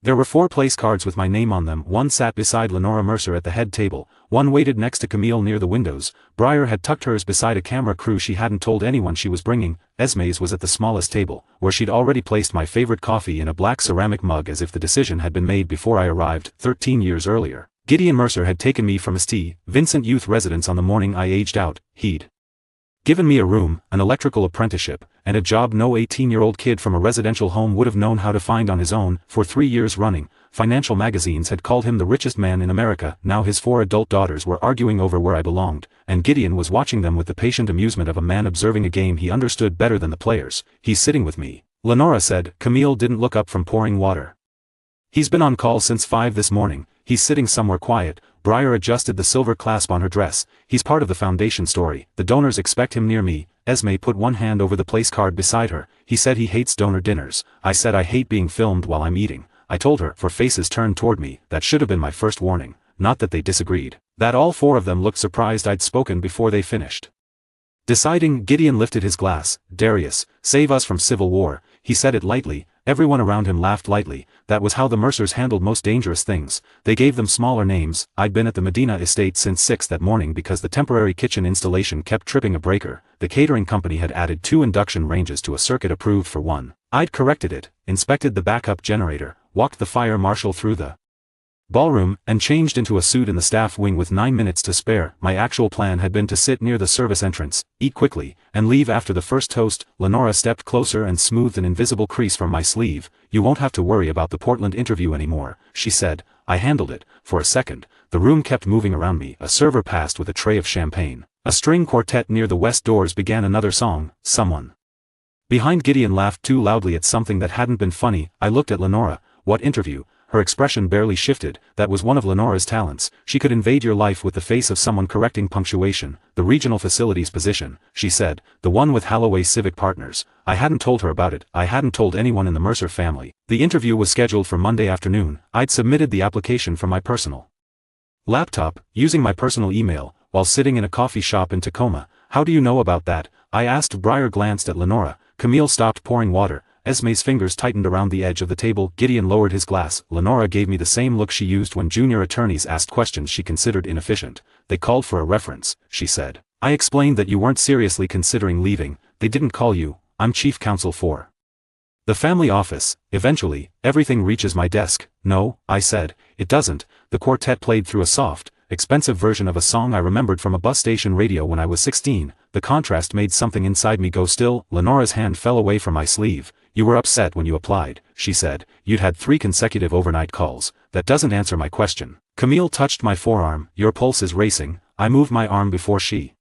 There were 4 place cards with my name on them. One sat beside Lenora Mercer at the head table, one waited next to Camille near the windows. Briar had tucked hers beside a camera crew she hadn't told anyone she was bringing. Esme's was at the smallest table, where she'd already placed my favorite coffee in a black ceramic mug as if the decision had been made before I arrived, 13 years earlier. Gideon Mercer had taken me from his Vincent Youth residence on the morning I aged out. He'd given me a room, an electrical apprenticeship, and a job no 18-year-old kid from a residential home would have known how to find on his own. For 3 years running, financial magazines had called him the richest man in America. Now his 4 adult daughters were arguing over where I belonged, and Gideon was watching them with the patient amusement of a man observing a game he understood better than the players. "He's sitting with me," Lenora said. Camille didn't look up from pouring water. "He's been on call since 5 this morning. He's sitting somewhere quiet." Briar adjusted the silver clasp on her dress. "He's part of the foundation story. The donors expect him near me." Esme put one hand over the place card beside her. "He said he hates donor dinners." I said I hate being filmed while I'm eating. I told her, for faces turned toward me. That should have been my first warning. Not that they disagreed. That all 4 of them looked surprised I'd spoken before they finished. Deciding, Gideon lifted his glass. "Darius, save us from civil war." He said it lightly. Everyone around him laughed lightly. That was how the Mercers handled most dangerous things. They gave them smaller names. I'd been at the Medina estate since 6 that morning because the temporary kitchen installation kept tripping a breaker. The catering company had added 2 induction ranges to a circuit approved for 1. I'd corrected it, inspected the backup generator, walked the fire marshal through the ballroom, and changed into a suit in the staff wing with 9 minutes to spare. My actual plan had been to sit near the service entrance, eat quickly, and leave after the first toast. Lenora stepped closer and smoothed an invisible crease from my sleeve. "You won't have to worry about the Portland interview anymore," she said. I handled it. For a second, the room kept moving around me. A server passed with a tray of champagne. A string quartet near the west doors began another song. Someone behind Gideon laughed too loudly at something that hadn't been funny. I looked at Lenora. "What interview?" Her expression barely shifted. That was one of Lenora's talents. She could invade your life with the face of someone correcting punctuation. "The regional facilities position," she said. "The one with Holloway Civic Partners." I hadn't told her about it. I hadn't told anyone in the Mercer family. The interview was scheduled for Monday afternoon. I'd submitted the application from my personal laptop, using my personal email, while sitting in a coffee shop in Tacoma. "How do you know about that?" I asked. Briar glanced at Lenora. Camille stopped pouring water. Esme's fingers tightened around the edge of the table. Gideon lowered his glass. Lenora gave me the same look she used when junior attorneys asked questions she considered inefficient. "They called for a reference," she said. "I explained that you weren't seriously considering leaving. They didn't call you. I'm chief counsel for the family office. Eventually, everything reaches my desk." "No," I said, "it doesn't." The quartet played through a soft, expensive version of a song I remembered from a bus station radio when I was 16. The contrast made something inside me go still. Lenora's hand fell away from my sleeve. "You were upset when you applied," she said. "You'd had 3 consecutive overnight calls." "That doesn't answer my question." Camille touched my forearm. "Your pulse is racing." I moved my arm before she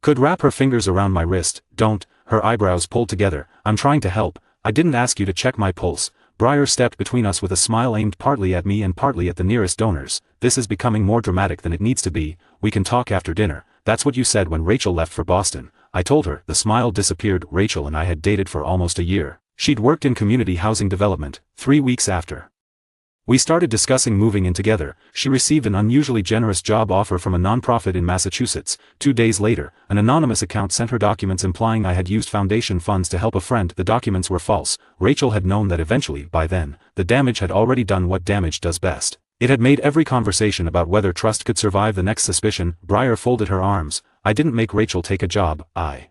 could wrap her fingers around my wrist. "Don't." Her eyebrows pulled together. "I'm trying to help. I didn't ask you to check my pulse." Briar stepped between us with a smile aimed partly at me and partly at the nearest donors. "This is becoming more dramatic than it needs to be. We can talk after dinner." "That's what you said when Rachel left for Boston," I told her. The smile disappeared. Rachel and I had dated for almost a year. She'd worked in community housing development. 3 weeks after we started discussing moving in together, she received an unusually generous job offer from a nonprofit in Massachusetts. 2 days later, an anonymous account sent her documents implying I had used foundation funds to help a friend. The documents were false. Rachel had known that eventually. By then, the damage had already done what damage does best. It had made every conversation about whether trust could survive the next suspicion. Briar folded her arms. "I didn't make Rachel take a job. I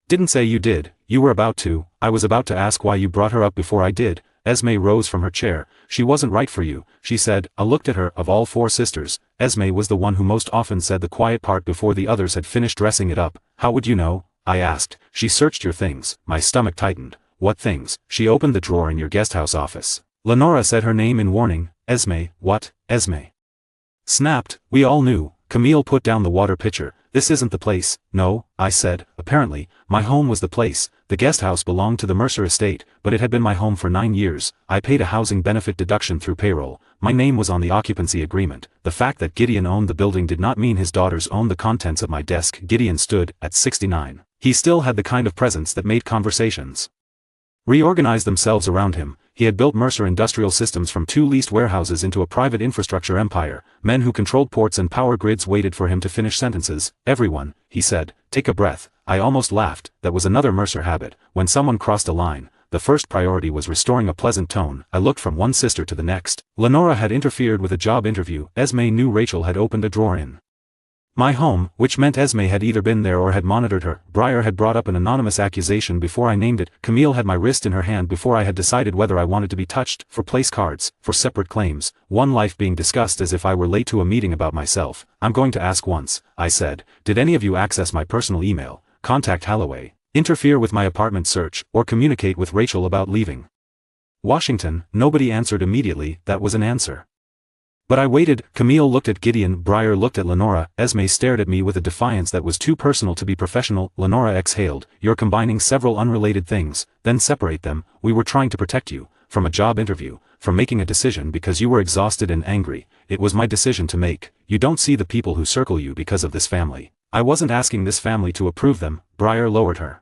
didn't say you did. You were about to." "I was about to ask why you brought her up before I did." Esme rose from her chair. "She wasn't right for you," she said. I looked at her. Of all 4 sisters, Esme was the one who most often said the quiet part before the others had finished dressing it up. "How would you know?" I asked. "She searched your things." My stomach tightened. "What things?" "She opened the drawer in your guesthouse office." Lenora said her name in warning. "Esme." "What?" Esme snapped. "We all knew." Camille put down the water pitcher. "This isn't the place." "No," I said. Apparently, my home was the place. The guest house belonged to the Mercer estate, but it had been my home for 9 years. I paid a housing benefit deduction through payroll. My name was on the occupancy agreement. The fact that Gideon owned the building did not mean his daughters owned the contents of my desk. Gideon stood, at 69. He still had the kind of presence that made conversations reorganize themselves around him. He had built Mercer Industrial Systems from 2 leased warehouses into a private infrastructure empire. Men who controlled ports and power grids waited for him to finish sentences. "Everyone," he said, "take a breath." I almost laughed. That was another Mercer habit. When someone crossed a line, the first priority was restoring a pleasant tone. I looked from one sister to the next. Lenora had interfered with a job interview. Esme knew Rachel had opened a drawer in my home, which meant Esme had either been there or had monitored her. Briar had brought up an anonymous accusation before I named it. Camille had my wrist in her hand before I had decided whether I wanted to be touched, for place cards, for separate claims, one life being discussed as if I were late to a meeting about myself. I'm going to ask once, I said. Did any of you access my personal email, contact Holloway, interfere with my apartment search, or communicate with Rachel about leaving Washington? Nobody answered immediately. That was an answer. But I waited. Camille looked at Gideon, Briar looked at Lenora, Esme stared at me with a defiance that was too personal to be professional. Lenora exhaled. You're combining several unrelated things, then separate them. We were trying to protect you, from a job interview, from making a decision because you were exhausted and angry. It was my decision to make. You don't see the people who circle you because of this family. I wasn't asking this family to approve them. Briar lowered her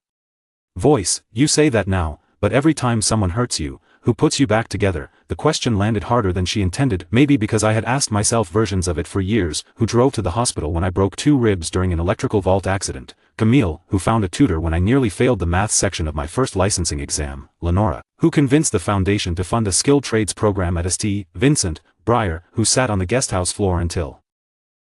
voice. You say that now, but every time someone hurts you, who puts you back together? The question landed harder than she intended, maybe because I had asked myself versions of it for years. Who drove to the hospital when I broke 2 ribs during an electrical vault accident? Camille, who found a tutor when I nearly failed the math section of my first licensing exam. Lenora, who convinced the foundation to fund a skilled trades program at ST. Vincent. Briar, who sat on the guesthouse floor until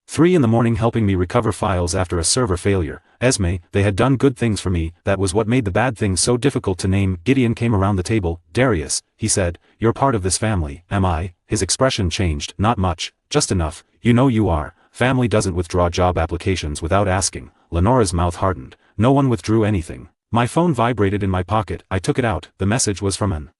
3 in the morning helping me recover files after a server failure. Esme, they had done good things for me. That was what made the bad things so difficult to name. Gideon came around the table. Darius, he said, you're part of this family. Am I? His expression changed. Not much, just enough. You know you are. Family doesn't withdraw job applications without asking. Lenora's mouth hardened. No one withdrew anything. My phone vibrated in my pocket. I took it out. The message was from an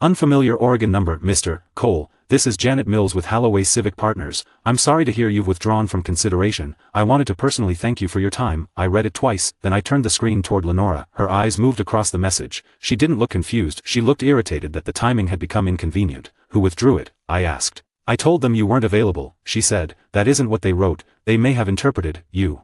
unfamiliar Oregon number. Mr. Cole, this is Janet Mills with Holloway Civic Partners. I'm sorry to hear you've withdrawn from consideration. I wanted to personally thank you for your time. I read it twice, then I turned the screen toward Lenora. Her eyes moved across the message. She didn't look confused. She looked irritated that the timing had become inconvenient. Who withdrew it? I asked. I told them you weren't available, she said. That isn't what they wrote. They may have interpreted, you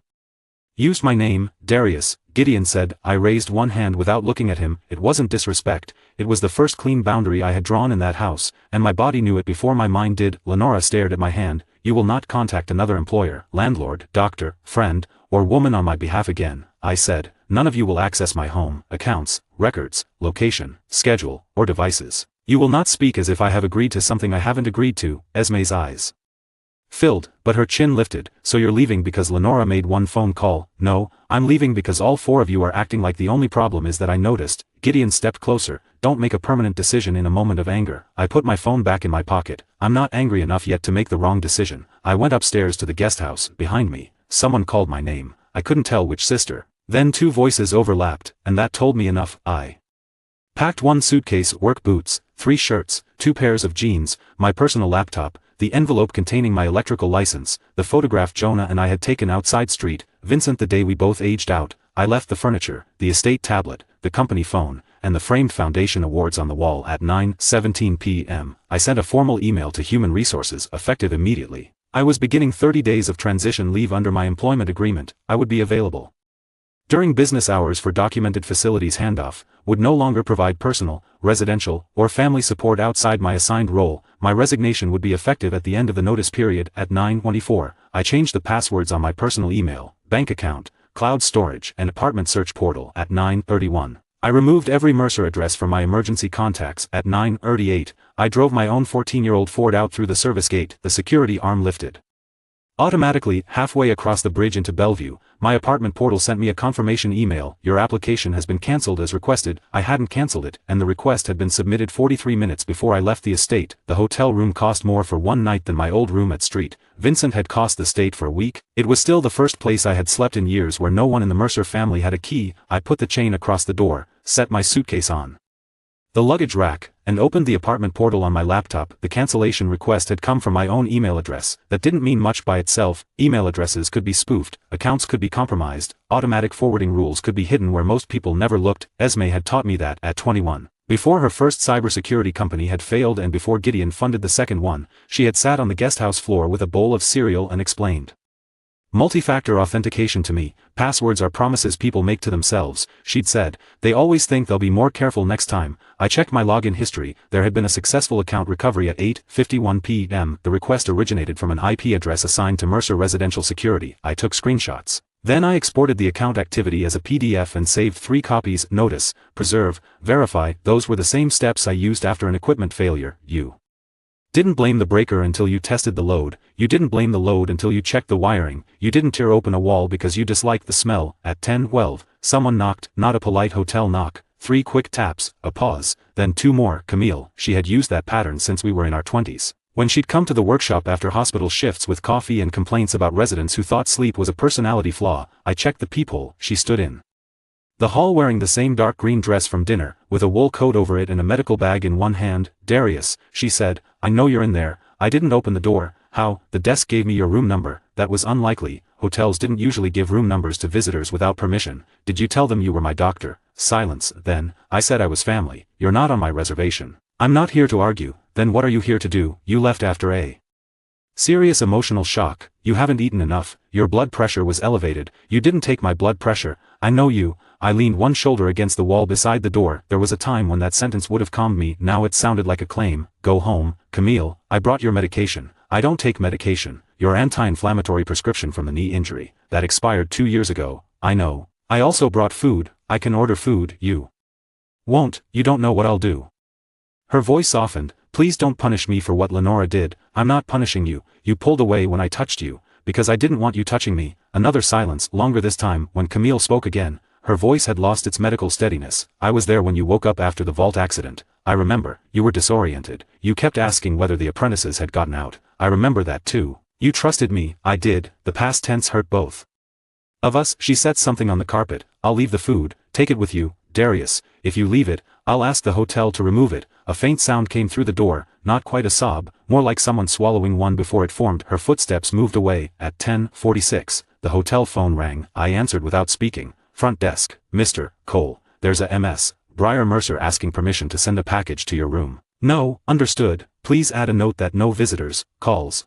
used my name, Darius, Gideon said. I raised one hand without looking at him. It wasn't disrespect. It was the first clean boundary I had drawn in that house, and my body knew it before my mind did. Lenora stared at my hand. You will not contact another employer, landlord, doctor, friend, or woman on my behalf again, I said. None of you will access my home, accounts, records, location, schedule, or devices. You will not speak as if I have agreed to something I haven't agreed to. Esme's eyes filled, but her chin lifted. So you're leaving because Lenora made one phone call? No, I'm leaving because all 4 of you are acting like the only problem is that I noticed. Gideon stepped closer. Don't make a permanent decision in a moment of anger. I put my phone back in my pocket. I'm not angry enough yet to make the wrong decision. I went upstairs to the guest house. Behind me, someone called my name. I couldn't tell which sister. Then 2 voices overlapped, and that told me enough. I packed 1 suitcase, work boots, 3 shirts, 2 pairs of jeans, my personal laptop, the envelope containing my electrical license, the photograph Jonah and I had taken outside Street Vincent the day we both aged out. I left the furniture, the estate tablet, the company phone, and the framed foundation awards on the wall at 9:17 p.m. I sent a formal email to Human Resources, effective immediately. I was beginning 30 days of transition leave under my employment agreement. I would be available during business hours for documented facilities handoff, would no longer provide personal, residential, or family support outside my assigned role. My resignation would be effective at the end of the notice period at 9:24. I changed the passwords on my personal email, bank account, cloud storage, and apartment search portal at 9:31. I removed every Mercer address from my emergency contacts at 9:38. I drove my own 14-year-old Ford out through the service gate. The security arm lifted automatically. Halfway across the bridge into Bellevue, my apartment portal sent me a confirmation email. Your application has been cancelled as requested. I hadn't cancelled it, and the request had been submitted 43 minutes before I left the estate. The hotel room cost more for one night than my old room at Street Vincent had cost the state for a week. It was still the first place I had slept in years where no one in the Mercer family had a key. I put the chain across the door, set my suitcase on the luggage rack, and opened the apartment portal on my laptop. The cancellation request had come from my own email address. That didn't mean much by itself. Email addresses could be spoofed, accounts could be compromised, automatic forwarding rules could be hidden where most people never looked. Esme had taught me that at 21. Before her first cybersecurity company had failed and before Gideon funded the second one, she had sat on the guesthouse floor with a bowl of cereal and explained multi-factor authentication to me. Passwords are promises people make to themselves, she'd said. They always think they'll be more careful next time. I checked my login history. There had been a successful account recovery at 8:51 p.m. The request originated from an IP address assigned to Mercer Residential Security. I took screenshots. Then I exported the account activity as a PDF and saved 3 copies. Notice, preserve, verify. Those were the same steps I used after an equipment failure. You didn't blame the breaker until you tested the load, you didn't blame the load until you checked the wiring, you didn't tear open a wall because you disliked the smell. At 10:12, someone knocked, not a polite hotel knock, 3 quick taps, a pause, then 2 more. Camille, she had used that pattern since we were in our 20s. When she'd come to the workshop after hospital shifts with coffee and complaints about residents who thought sleep was a personality flaw, I checked the peephole. She stood in the hall wearing the same dark green dress from dinner, with a wool coat over it and a medical bag in one hand. Darius, she said, I know you're in there. I didn't open the door. How? The desk gave me your room number. That was unlikely. Hotels didn't usually give room numbers to visitors without permission. Did you tell them you were my doctor? Silence. Then, I said I was family. You're not on my reservation. I'm not here to argue. Then what are you here to do? You left after a serious emotional shock. You haven't eaten enough. Your blood pressure was elevated. You didn't take my blood pressure. I know you. I leaned one shoulder against the wall beside the door. There was a time when that sentence would have calmed me. Now it sounded like a claim. Go home, Camille. I brought your medication. I don't take medication. Your anti-inflammatory prescription from the knee injury. That expired 2 years ago. I know. I also brought food. I can order food. You won't. You don't know what I'll do. Her voice softened. Please don't punish me for what Lenora did. I'm not punishing you. You pulled away when I touched you, because I didn't want you touching me. Another silence, longer this time. When Camille spoke again, her voice had lost its medical steadiness. I was there when you woke up after the vault accident. I remember. You were disoriented. You kept asking whether the apprentices had gotten out. I remember that too. You trusted me. I did. The past tense hurt both of us. She set something on the carpet. I'll leave the food. Take it with you, Darius. If you leave it, I'll ask the hotel to remove it. A faint sound came through the door, not quite a sob, more like someone swallowing one before it formed. Her footsteps moved away. At 10:46, the hotel phone rang. I answered without speaking. Front desk, Mr. Cole, there's a Ms. Briar Mercer asking permission to send a package to your room. No, understood. Please add a note that no visitors, calls,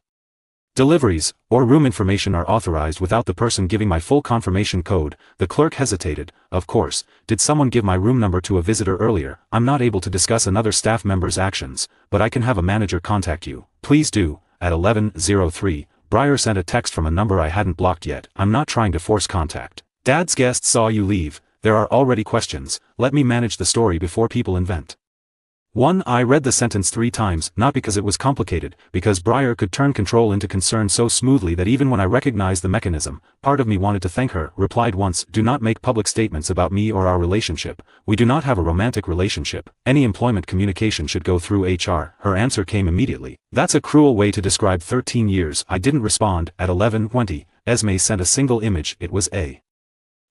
deliveries, or room information are authorized without the person giving my full confirmation code. The clerk hesitated. Of course, did someone give my room number to a visitor earlier? I'm not able to discuss another staff member's actions, but I can have a manager contact you. Please do. At 11:03, Briar sent a text from a number I hadn't blocked yet. I'm not trying to force contact. Dad's guest saw you leave. There are already questions. Let me manage the story before people invent 1. I read the sentence 3 times, not because it was complicated, because Briar could turn control into concern so smoothly that even when I recognized the mechanism, part of me wanted to thank her. Replied once, do not make public statements about me or our relationship. We do not have a romantic relationship. Any employment communication should go through HR. Her answer came immediately. That's a cruel way to describe 13 years. I didn't respond. At 11:20, Esme sent a single image. It was a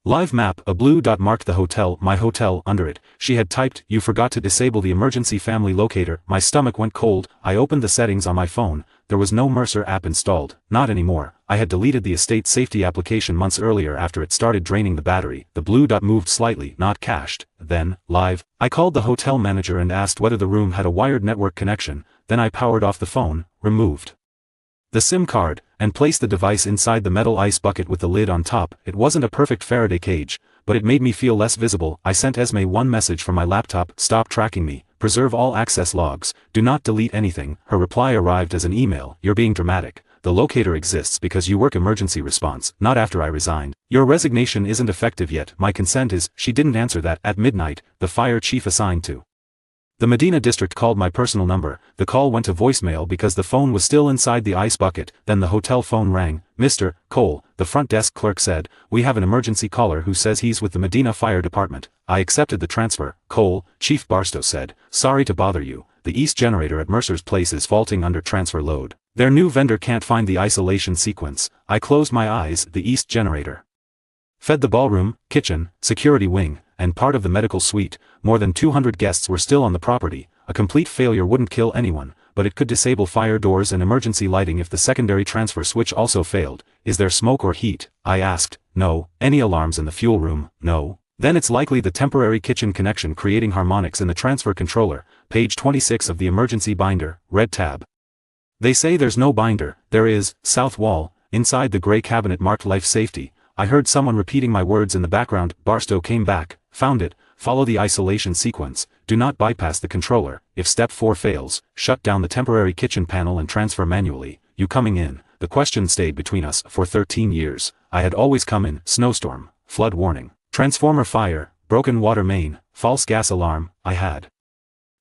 live map. A blue dot marked the hotel, my hotel. Under it, she had typed, you forgot to disable the emergency family locator. My stomach went cold. I opened the settings on my phone. There was no Mercer app installed. Not anymore. I had deleted the estate safety application months earlier after it started draining the battery. The blue dot moved slightly, not cached. Then, live. I called the hotel manager and asked whether the room had a wired network connection. Then I powered off the phone, removed the SIM card, and placed the device inside the metal ice bucket with the lid on top. It wasn't a perfect Faraday cage, but it made me feel less visible. I sent Esme one message from my laptop, stop tracking me, preserve all access logs, do not delete anything. Her reply arrived as an email, you're being dramatic. The locator exists because you work emergency response, not after I resigned. Your resignation isn't effective yet. My consent is. She didn't answer that. At midnight, the fire chief assigned to the Medina district called my personal number. The call went to voicemail because the phone was still inside the ice bucket. Then the hotel phone rang. Mr. Cole, the front desk clerk said, we have an emergency caller who says he's with the Medina Fire Department. I accepted the transfer. Cole, Chief Barstow said, sorry to bother you. The east generator at Mercer's place is faulting under transfer load. Their new vendor can't find the isolation sequence. I closed my eyes. The east generator fed the ballroom, kitchen, security wing, and part of the medical suite. More than 200 guests were still on the property. A complete failure wouldn't kill anyone, but it could disable fire doors and emergency lighting if the secondary transfer switch also failed. Is there smoke or heat? I asked. No. Any alarms in the fuel room? No. Then it's likely the temporary kitchen connection creating harmonics in the transfer controller. Page 26 of the emergency binder, red tab. They say there's no binder. There is. South wall, inside the gray cabinet marked life safety. I heard someone repeating my words in the background. Barstow came back. Found it. Follow the isolation sequence. Do not bypass the controller. If step 4 fails, shut down the temporary kitchen panel and transfer manually. You coming in? The question stayed between us for 13 years. I had always come in, snowstorm, flood warning, transformer fire, broken water main, false gas alarm. I had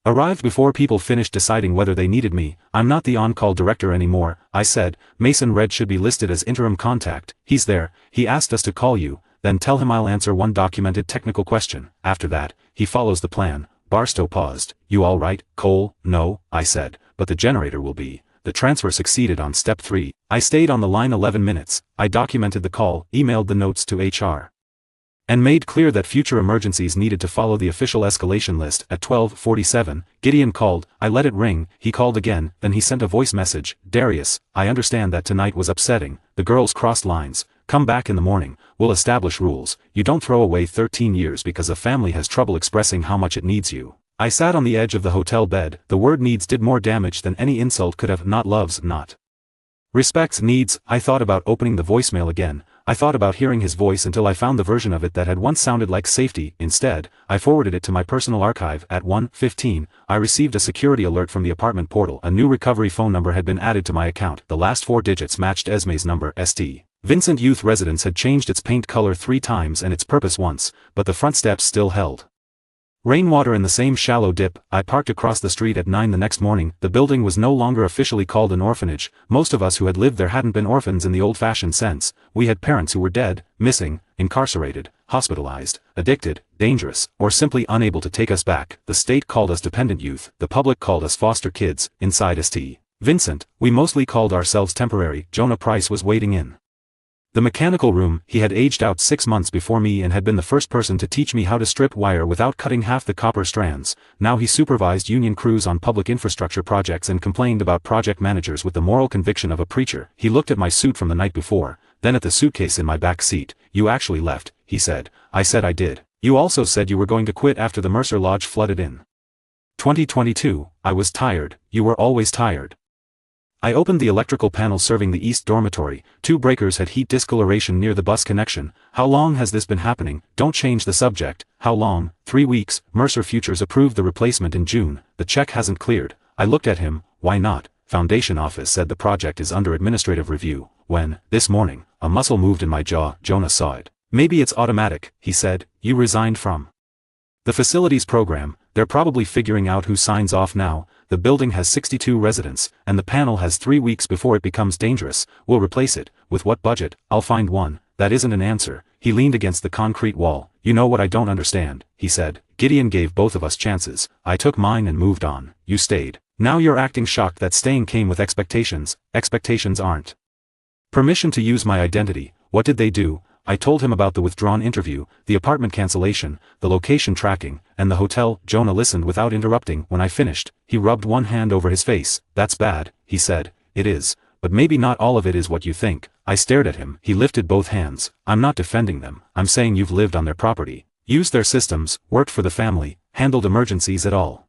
arrived before people finished deciding whether they needed me. I'm not the on-call director anymore, I said. Mason Red should be listed as interim contact. He's there. He asked us to call you, then tell him I'll answer one documented technical question. After that, he follows the plan. Barstow paused. You all right, Cole? No, I said, but the generator will be. The transfer succeeded on step 3. I stayed on the line 11 minutes. I documented the call, emailed the notes to HR, and made clear that future emergencies needed to follow the official escalation list. At 12:47, Gideon called. I let it ring. He called again, then he sent a voice message. Darius, I understand that tonight was upsetting. The girls crossed lines. Come back in the morning. We'll establish rules. You don't throw away 13 years because a family has trouble expressing how much it needs you. I sat on the edge of the hotel bed. The word needs did more damage than any insult could have. Not loves, not respects, needs. I thought about opening the voicemail again. I thought about hearing his voice until I found the version of it that had once sounded like safety. Instead, I forwarded it to my personal archive. At 1:15, I received a security alert from the apartment portal. A new recovery phone number had been added to my account. The last 4 digits matched Esme's number. St. Vincent Youth Residence had changed its paint color 3 times and its purpose once, but the front steps still held rainwater in the same shallow dip. I parked across the street at 9 the next morning. The building was no longer officially called an orphanage. Most of us who had lived there hadn't been orphans in the old-fashioned sense. We had parents who were dead, missing, incarcerated, hospitalized, addicted, dangerous, or simply unable to take us back. The state called us dependent youth. The public called us foster kids. Inside St. Vincent, we mostly called ourselves temporary. Jonah Price was waiting in the mechanical room. He had aged out 6 months before me and had been the first person to teach me how to strip wire without cutting half the copper strands. Now he supervised union crews on public infrastructure projects and complained about project managers with the moral conviction of a preacher. He looked at my suit from the night before, then at the suitcase in my back seat. You actually left, he said. I said I did. You also said you were going to quit after the Mercer Lodge flooded in 2022. I was tired. You were always tired. I opened the electrical panel serving the east dormitory. 2 breakers had heat discoloration near the bus connection. How long has this been happening? Don't change the subject. How long? 3 weeks. Mercer Futures approved the replacement in June. The check hasn't cleared. I looked at him. Why not? Foundation office said the project is under administrative review. When, this morning, a muscle moved in my jaw. Jonah saw it. Maybe it's automatic, he said. You resigned from the facilities program. They're probably figuring out who signs off now. The building has 62 residents, and the panel has 3 weeks before it becomes dangerous. We'll replace it. With what budget? I'll find one. That isn't an answer. He leaned against the concrete wall. You know what I don't understand, he said. Gideon gave both of us chances. I took mine and moved on. You stayed. Now you're acting shocked that staying came with expectations. Expectations aren't permission to use my identity. What did they do? I told him about the withdrawn interview, the apartment cancellation, the location tracking, and the hotel. Jonah listened without interrupting. When I finished, he rubbed one hand over his face. That's bad, he said. It is, but maybe not all of it is what you think. I stared at him. He lifted both hands. I'm not defending them. I'm saying you've lived on their property, used their systems, worked for the family, handled emergencies at all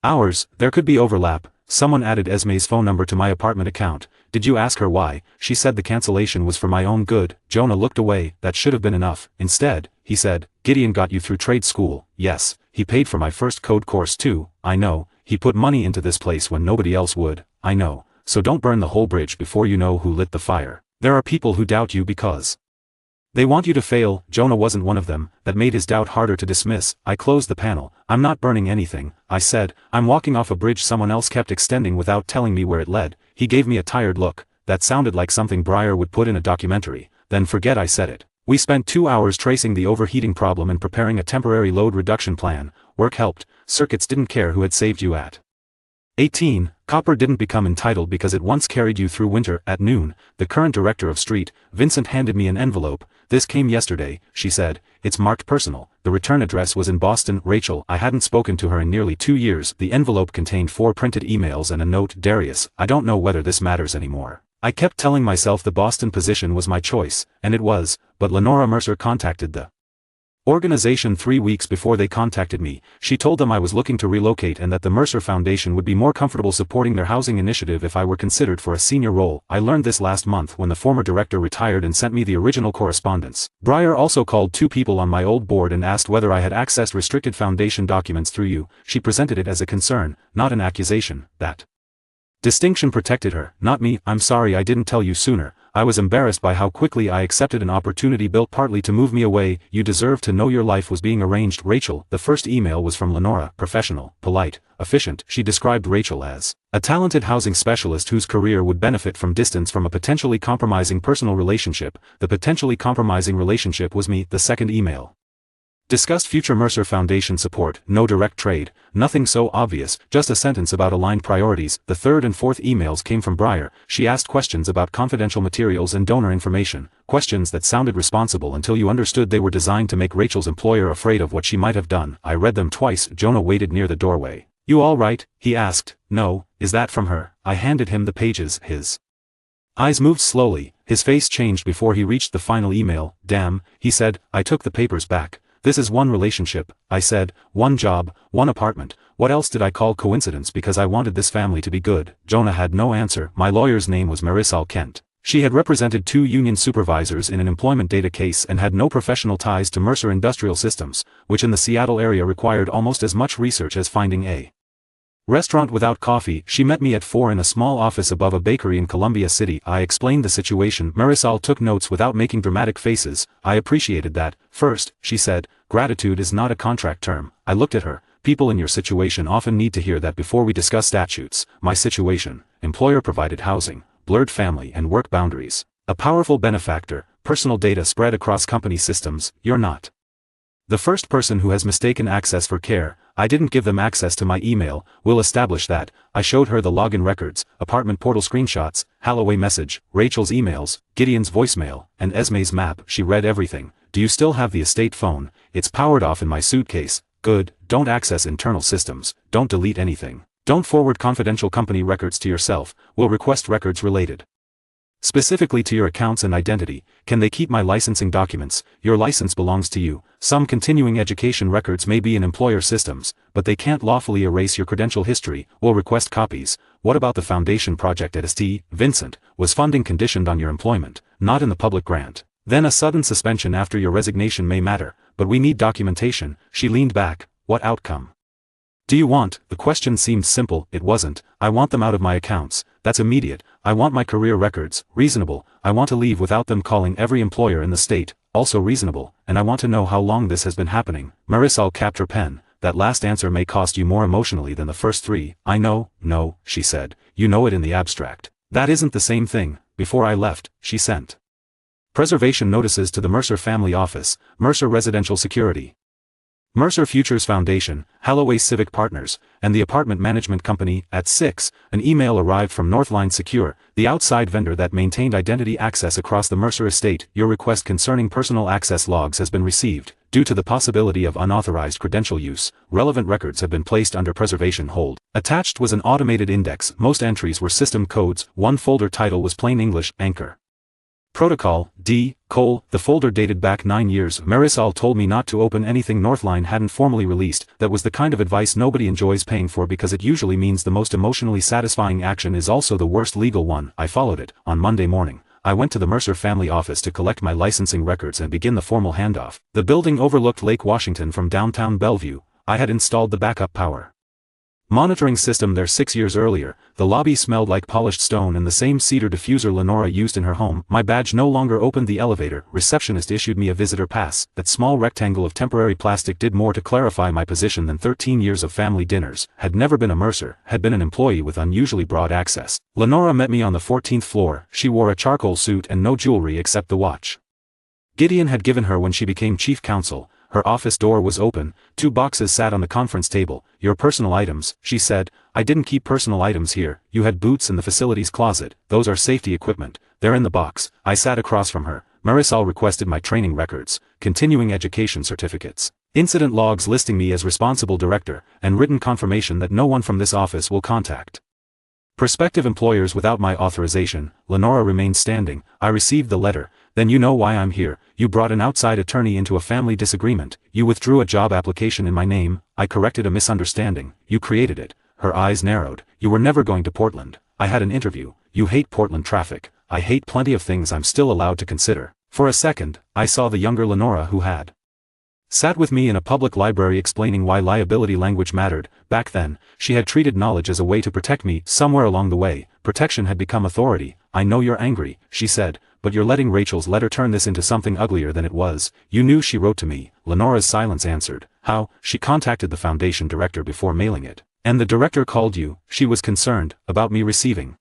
hours. There could be overlap. Someone added Esme's phone number to my apartment account. Did you ask her why? She said the cancellation was for my own good. Jonah looked away. That should have been enough. Instead, he said, Gideon got you through trade school. Yes, he paid for my first code course too. I know. He put money into this place when nobody else would. I know. So don't burn the whole bridge before you know who lit the fire. There are people who doubt you because they want you to fail. Jonah wasn't one of them. That made his doubt harder to dismiss. I closed the panel. I'm not burning anything, I said. I'm walking off a bridge someone else kept extending without telling me where it led. He gave me a tired look. That sounded like something Breyer would put in a documentary. Then forget I said it. We spent 2 hours tracing the overheating problem and preparing a temporary load reduction plan. Work helped. Circuits didn't care who had saved you at 18. Copper didn't become entitled because it once carried you through winter. At noon, the current director of Street, Vincent, handed me an envelope. This came yesterday, she said. It's marked personal. The return address was in Boston. Rachel, I hadn't spoken to her in nearly 2 years. The envelope contained 4 printed emails and a note. Darius, I don't know whether this matters anymore. I kept telling myself the Boston position was my choice, and it was, but Lenora Mercer contacted the organization 3 weeks before they contacted me. She told them I was looking to relocate and that the Mercer Foundation would be more comfortable supporting their housing initiative if I were considered for a senior role. I learned this last month when the former director retired and sent me the original correspondence. Breyer also called 2 people on my old board and asked whether I had accessed restricted foundation documents through you. She presented it as a concern, not an accusation. That Distinction protected her, not me. I'm sorry I didn't tell you sooner. I was embarrassed by how quickly I accepted an opportunity built partly to move me away. You deserve to know your life was being arranged. Rachel. The first email was from Lenora, professional, polite, efficient. She described Rachel as a talented housing specialist whose career would benefit from distance from a potentially compromising personal relationship. The potentially compromising relationship was me. The second email discussed future Mercer Foundation support, no direct trade, nothing so obvious, just a sentence about aligned priorities. The third and fourth emails came from Briar. She asked questions about confidential materials and donor information, questions that sounded responsible until you understood they were designed to make Rachel's employer afraid of what she might have done. I read them twice. Jonah waited near the doorway. You all right? He asked. No. Is that from her? I handed him the pages. His eyes moved slowly, his face changed before he reached the final email. Damn, he said. I took the papers back. This is one relationship, I said, one job, one apartment. What else did I call coincidence because I wanted this family to be good? Jonah had no answer. My lawyer's name was Marisol Kent. She had represented 2 union supervisors in an employment data case and had no professional ties to Mercer Industrial Systems, which in the Seattle area required almost as much research as finding a restaurant without coffee. She met me at 4 in a small office above a bakery in Columbia City. I explained the situation. Marisol took notes without making dramatic faces. I appreciated that. First, she said, gratitude is not a contract term. I looked at her. People in your situation often need to hear that before we discuss statutes. My situation, employer-provided housing, blurred family and work boundaries, a powerful benefactor, personal data spread across company systems. You're not the first person who has mistaken access for care. I didn't give them access to my email. We'll establish that. I showed her the login records, apartment portal screenshots, Halloway message, Rachel's emails, Gideon's voicemail, and Esme's map. She read everything. Do you still have the estate phone? It's powered off in my suitcase. Good. Don't access internal systems. Don't delete anything. Don't forward confidential company records to yourself. We'll request records related specifically to your accounts and identity. Can they keep my licensing documents? Your license belongs to you. Some continuing education records may be in employer systems, but they can't lawfully erase your credential history. We'll request copies. What about the foundation project at St. Vincent? Was funding conditioned on your employment, not in the public grant? Then a sudden suspension after your resignation may matter, but we need documentation. She leaned back. What outcome do you want? The question seemed simple. It wasn't. I want them out of my accounts. That's immediate. I want my career records. Reasonable. I want to leave without them calling every employer in the state. Also reasonable. And I want to know how long this has been happening. Marisol capped her pen. That last answer may cost you more emotionally than the first 3. I know. No, she said. You know it in the abstract. That isn't the same thing. Before I left, she sent preservation notices to the Mercer family office, Mercer Residential Security, Mercer Futures Foundation, Halloway Civic Partners, and the apartment management company. At 6, an email arrived from Northline Secure, the outside vendor that maintained identity access across the Mercer estate. Your request concerning personal access logs has been received. Due to the possibility of unauthorized credential use, relevant records have been placed under preservation hold. Attached was an automated index. Most entries were system codes. One folder title was plain English, Anchor Protocol, D, the folder dated back 9 years. Marisol told me not to open anything Northline hadn't formally released. That was the kind of advice nobody enjoys paying for because it usually means the most emotionally satisfying action is also the worst legal one. I followed it. On Monday morning, I went to the Mercer family office to collect my licensing records and begin the formal handoff. The building overlooked Lake Washington from downtown Bellevue. I had installed the backup power monitoring system there 6 years earlier. The lobby smelled like polished stone and the same cedar diffuser Lenora used in her home. My badge no longer opened the elevator. Receptionist issued me a visitor pass. That small rectangle of temporary plastic did more to clarify my position than 13 years of family dinners. Had never been a Mercer, had been an employee with unusually broad access. Lenora met me on the 14th floor. She wore a charcoal suit and no jewelry except the watch Gideon had given her when she became chief counsel. Her office door was open. 2 boxes sat on the conference table. Your personal items, she said. I didn't keep personal items here. You had boots in the facilities closet. Those are safety equipment. They're in the box. I sat across from her. Marisol requested my training records, continuing education certificates, incident logs listing me as responsible director, and written confirmation that no one from this office will contact prospective employers without my authorization. Lenora remained standing. I received the letter. Then you know why I'm here. You brought an outside attorney into a family disagreement. You withdrew a job application in my name. I corrected a misunderstanding. You created it. Her eyes narrowed. You were never going to Portland. I had an interview. You hate Portland traffic. I hate plenty of things I'm still allowed to consider. For a second, I saw the younger Lenora who had Sat with me in a public library explaining why liability language mattered. Back then, she had treated knowledge as a way to protect me. Somewhere along the way, protection had become authority. I know you're angry, she said, but you're letting Rachel's letter turn this into something uglier than it was. You knew she wrote to me. Lenora's silence answered. How? She contacted the foundation director before mailing it. And the director called you. She was concerned about me receiving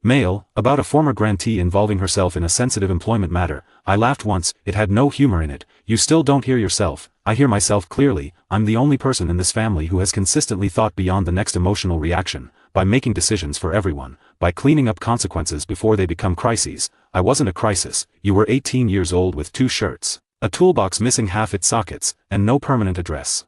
mail about a former grantee involving herself in a sensitive employment matter. I laughed once. It had no humor in it. You still don't hear yourself. I hear myself clearly. I'm the only person in this family who has consistently thought beyond the next emotional reaction, by making decisions for everyone, by cleaning up consequences before they become crises. I wasn't a crisis. You were 18 years old with 2 shirts, a toolbox missing half its sockets, and no permanent address.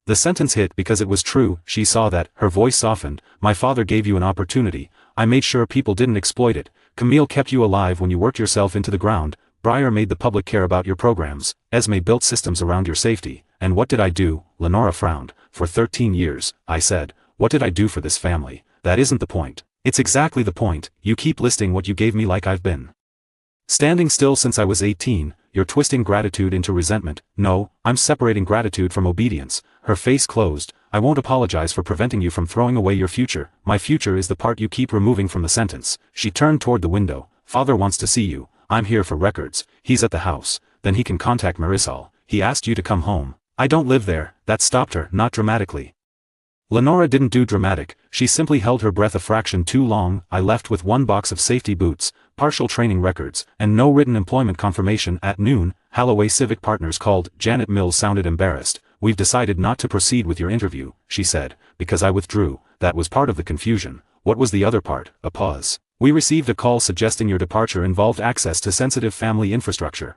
The sentence hit because it was true. She saw that. Her voice softened. My father gave you an opportunity. I made sure people didn't exploit it. Camille kept you alive when you worked yourself into the ground. Briar made the public care about your programs. Esme built systems around your safety. And what did I do? Lenora frowned. For 13 years, I said. What did I do for this family? That isn't the point. It's exactly the point. You keep listing what you gave me like I've been standing still since I was 18. You're twisting gratitude into resentment. No, I'm separating gratitude from obedience. Her face closed. I won't apologize for preventing you from throwing away your future. My future is the part you keep removing from the sentence. She turned toward the window. Father wants to see you. I'm here for records. He's at the house. Then he can contact Marisol. He asked you to come home. I don't live there. That stopped her, not dramatically. Lenora didn't do dramatic. She simply held her breath a fraction too long. I left with 1 box of safety boots, partial training records, and no written employment confirmation. At noon, Holloway Civic Partners called. Janet Mills sounded embarrassed. We've decided not to proceed with your interview, she said, because I withdrew. That was part of the confusion. What was the other part? A pause. We received a call suggesting your departure involved access to sensitive family infrastructure.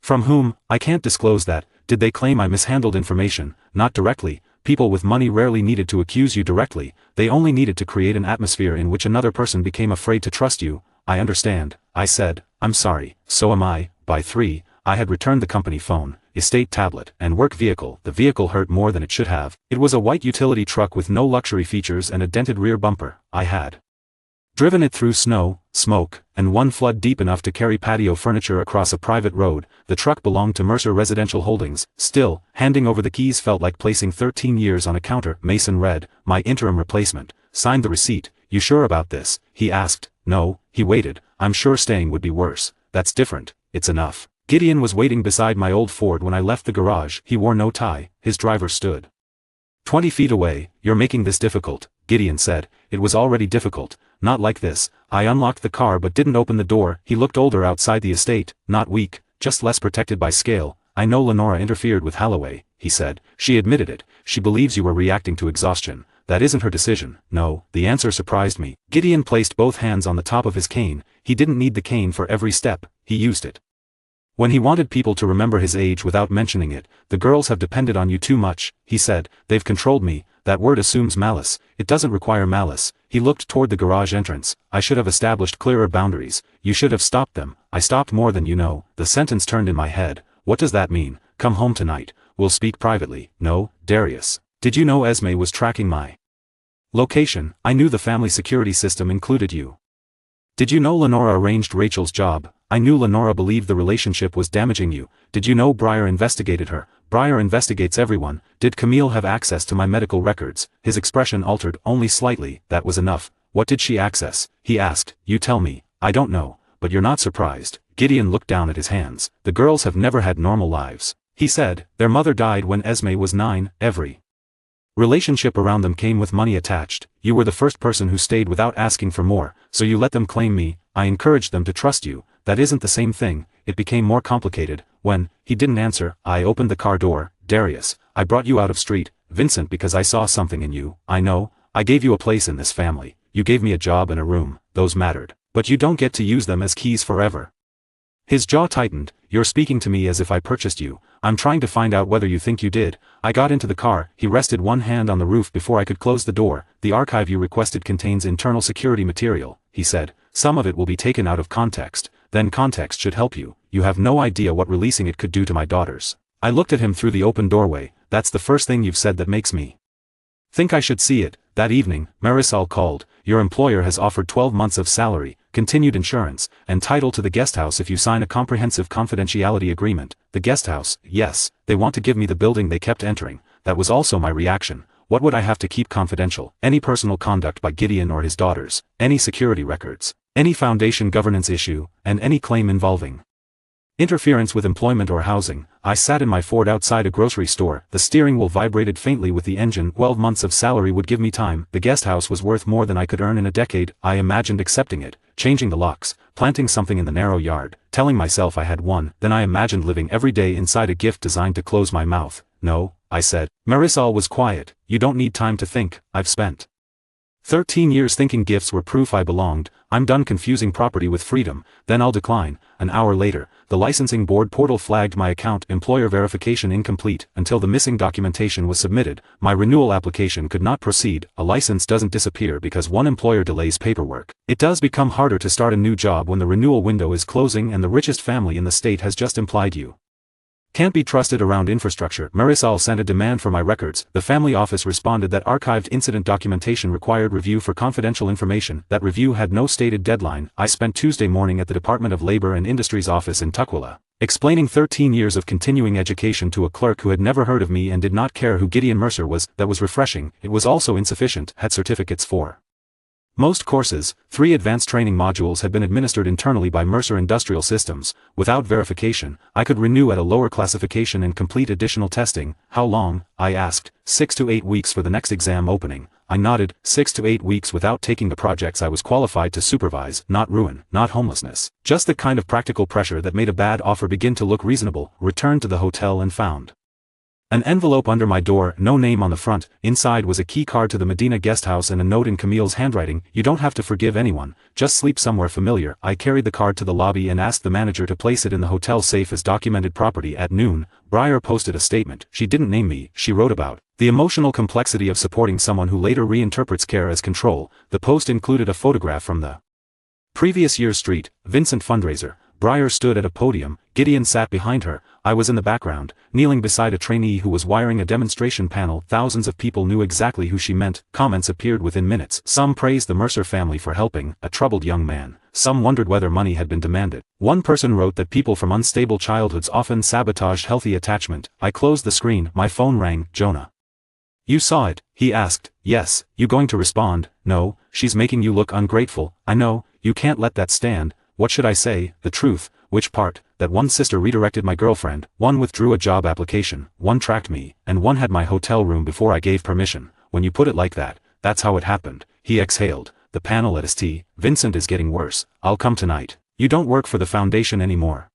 From whom? I can't disclose that. Did they claim I mishandled information? Not directly. People with money rarely needed to accuse you directly. They only needed to create an atmosphere in which another person became afraid to trust you. I understand, I said. I'm sorry. So am I. By 3, I had returned the company phone, estate tablet, and work vehicle. The vehicle hurt more than it should have. It was a white utility truck with no luxury features and a dented rear bumper. I had driven it through snow, smoke, and one flood deep enough to carry patio furniture across a private road. The truck belonged to Mercer Residential Holdings. Still, handing over the keys felt like placing 13 years on a counter. Mason read, my interim replacement, signed the receipt. You sure about this? He asked. No, he waited. I'm sure staying would be worse. That's different. It's enough. Gideon was waiting beside my old Ford when I left the garage. He wore no tie. His driver stood 20 feet away. You're making this difficult, Gideon said. It was already difficult. Not like this. I unlocked the car but didn't open the door. He looked older outside the estate, not weak, just less protected by scale. I know Lenora interfered with Holloway, he said. She admitted it. She believes you were reacting to exhaustion. That isn't her decision. No, the answer surprised me. Gideon placed both hands on the top of his cane. He didn't need the cane for every step. He used it when he wanted people to remember his age without mentioning it. The girls have depended on you too much, he said. They've controlled me. That word assumes malice. It doesn't require malice. He looked toward the garage entrance. I should have established clearer boundaries. You should have stopped them. I stopped more than you know. The sentence turned in my head. What does that mean? Come home tonight. We'll speak privately. No, Darius. Did you know Esme was tracking my location? I knew the family security system included you. Did you know Lenora arranged Rachel's job? I knew Lenora believed the relationship was damaging you. Did you know Briar investigated her? Briar investigates everyone. Did Camille have access to my medical records? His expression altered only slightly. That was enough. What did she access? He asked. You tell me. I don't know, but you're not surprised. Gideon looked down at his hands. The girls have never had normal lives, he said. Their mother died when Esme was 9. Every relationship around them came with money attached. You were the first person who stayed without asking for more, so you let them claim me. I encouraged them to trust you. That isn't the same thing. It became more complicated. When he didn't answer, I opened the car door. Darius, I brought you out of street, Vincent, because I saw something in you. I know. I gave you a place in this family. You gave me a job and a room. Those mattered. But you don't get to use them as keys forever. His jaw tightened. You're speaking to me as if I purchased you. I'm trying to find out whether you think you did. I got into the car. He rested one hand on the roof before I could close the door. The archive you requested contains internal security material, he said. Some of it will be taken out of context. Then context should help you. You have no idea what releasing it could do to my daughters. I looked at him through the open doorway. That's the first thing you've said that makes me think I should see it. That evening, Marisol called. Your employer has offered 12 months of salary. continued insurance, and title to the guesthouse if you sign a comprehensive confidentiality agreement. The guesthouse, yes, they want to give me the building they kept entering. That was also my reaction. What would I have to keep confidential? Any personal conduct by Gideon or his daughters, any security records, any foundation governance issue, and any claim involving interference with employment or housing. I sat in my Ford outside a grocery store. The steering wheel vibrated faintly with the engine. 12 months of salary would give me time. The guesthouse was worth more than I could earn in a decade. I imagined accepting it, changing the locks, planting something in the narrow yard, telling myself I had won. Then I imagined living every day inside a gift designed to close my mouth. No, I said. Marisol was quiet. You don't need time to think. I've spent 13 years thinking gifts were proof I belonged. I'm done confusing property with freedom. Then I'll decline. An hour later, the licensing board portal flagged my account. Employer verification incomplete. Until the missing documentation was submitted, my renewal application could not proceed. A license doesn't disappear because one employer delays paperwork. It does become harder to start a new job when the renewal window is closing and the richest family in the state has just implied you can't be trusted around infrastructure. Marisol sent a demand for my records. The family office responded that archived incident documentation required review for confidential information. That review had no stated deadline. I spent Tuesday morning at the Department of Labor and Industries office in Tukwila, explaining 13 years of continuing education to a clerk who had never heard of me and did not care who Gideon Mercer was. That was refreshing. It was also insufficient. Had certificates for most courses. 3 advanced training modules had been administered internally by Mercer Industrial Systems. Without verification, I could renew at a lower classification and complete additional testing. How long? I asked. 6 to 8 weeks for the next exam opening. I nodded. 6 to 8 weeks without taking the projects I was qualified to supervise. Not ruin, not homelessness. Just the kind of practical pressure that made a bad offer begin to look reasonable. Returned to the hotel and found an envelope under my door, no name on the front. Inside was a key card to the Medina guest house and a note in Camille's handwriting. You don't have to forgive anyone, just sleep somewhere familiar. I carried the card to the lobby and asked the manager to place it in the hotel safe as documented property. At noon, Breyer posted a statement. She didn't name me. She wrote about the emotional complexity of supporting someone who later reinterprets care as control. The post included a photograph from the previous year's Street Vincent fundraiser. Breyer stood at a podium. Gideon sat behind her. I was in the background, kneeling beside a trainee who was wiring a demonstration panel. Thousands of people knew exactly who she meant. Comments appeared within minutes. Some praised the Mercer family for helping a troubled young man. Some wondered whether money had been demanded. One person wrote that people from unstable childhoods often sabotaged healthy attachment. I closed the screen. My phone rang. Jonah. You saw it? He asked. Yes. You going to respond? No. She's making you look ungrateful. I know. You can't let that stand. What should I say? The truth. Which part? That one sister redirected my girlfriend, one withdrew a job application, one tracked me, and one had my hotel room before I gave permission. When you put it like that, that's how it happened. He exhaled. The panel at St. Vincent is getting worse. I'll come tonight. You don't work for the foundation anymore.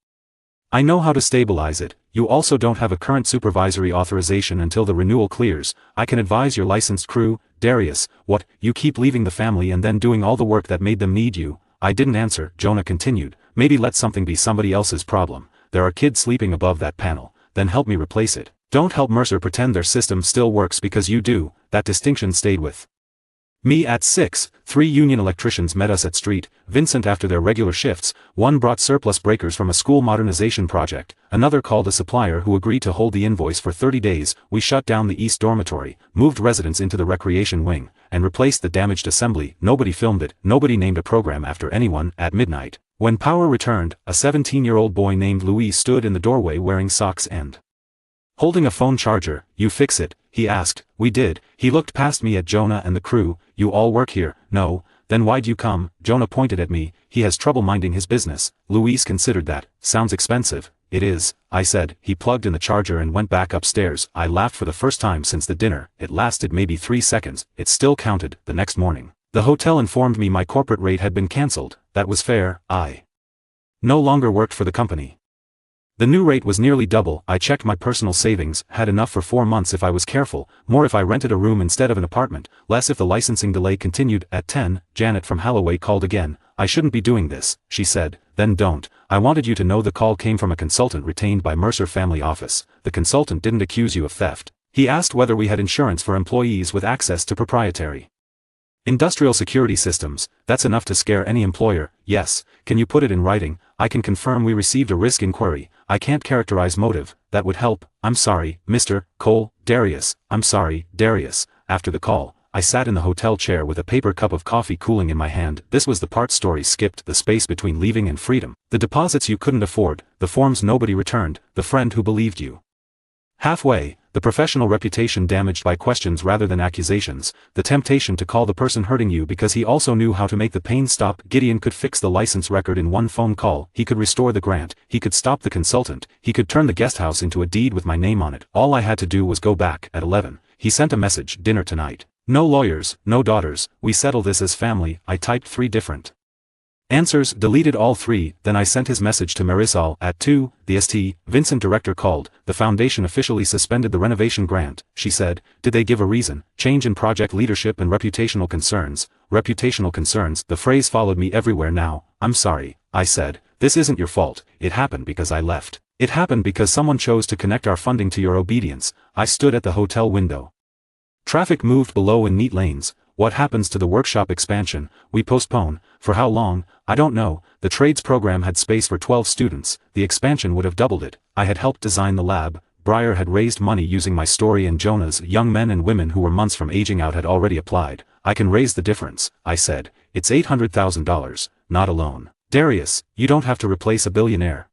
I know how to stabilize it. You also don't have a current supervisory authorization until the renewal clears. I can advise your licensed crew. Darius, what? You keep leaving the family and then doing all the work that made them need you. I didn't answer. Jonah continued. Maybe let something be somebody else's problem. There are kids sleeping above that panel. Then help me replace it. Don't help Mercer pretend their system still works because you do. That distinction stayed with me at 6. 3 union electricians met us at St. Vincent after their regular shifts. One brought surplus breakers from a school modernization project. Another called a supplier who agreed to hold the invoice for 30 days. We shut down the East Dormitory, moved residents into the recreation wing, and replaced the damaged assembly. Nobody filmed it. Nobody named a program after anyone. At midnight, when power returned, a 17-year-old boy named Louis stood in the doorway wearing socks and holding a phone charger. You fix it? He asked. We did. He looked past me at Jonah and the crew. You all work here? No. Then why'd you come? Jonah pointed at me. He has trouble minding his business. Louise considered that. Sounds expensive. It is, I said. He plugged in the charger and went back upstairs. I laughed for the first time since the dinner. It lasted maybe 3 seconds. It still counted. The next morning, the hotel informed me my corporate rate had been cancelled. That was fair. I no longer worked for the company. The new rate was nearly double. I checked my personal savings, had enough for 4 months if I was careful, more if I rented a room instead of an apartment, less if the licensing delay continued. At 10, Janet from Holloway called again. I shouldn't be doing this, she said. Then don't. I wanted you to know the call came from a consultant retained by Mercer Family Office. The consultant didn't accuse you of theft. He asked whether we had insurance for employees with access to proprietary industrial security systems. That's enough to scare any employer. Yes. Can you put it in writing? I can confirm we received a risk inquiry. I can't characterize motive. That would help. I'm sorry, Mr. Cole. Darius. I'm sorry, Darius. After the call, I sat in the hotel chair with a paper cup of coffee cooling in my hand. This was the part story skipped, the space between leaving and freedom. The deposits you couldn't afford, the forms nobody returned, the friend who believed you halfway, the professional reputation damaged by questions rather than accusations, the temptation to call the person hurting you because he also knew how to make the pain stop. Gideon could fix the license record in one phone call, he could restore the grant, he could stop the consultant, he could turn the guesthouse into a deed with my name on it. All I had to do was go back. At 11, he sent a message, dinner tonight. No lawyers, no daughters, we settle this as family. I typed 3 different answers, deleted all 3, then I sent his message to Marisol. At 2, the St. Vincent director called. The foundation officially suspended the renovation grant, she said. Did they give a reason? Change in project leadership and reputational concerns. Reputational concerns, the phrase followed me everywhere now. I'm sorry, I said. This isn't your fault, it happened because I left. It happened because someone chose to connect our funding to your obedience. I stood at the hotel window. Traffic moved below in neat lanes. What happens to the workshop expansion? We postpone. For how long? I don't know. The trades program had space for 12 students. The expansion would have doubled it. I had helped design the lab. Breyer had raised money using my story, and Jonah's young men and women who were months from aging out had already applied. I can raise the difference, I said. It's $800,000, not a loan. Darius, you don't have to replace a billionaire.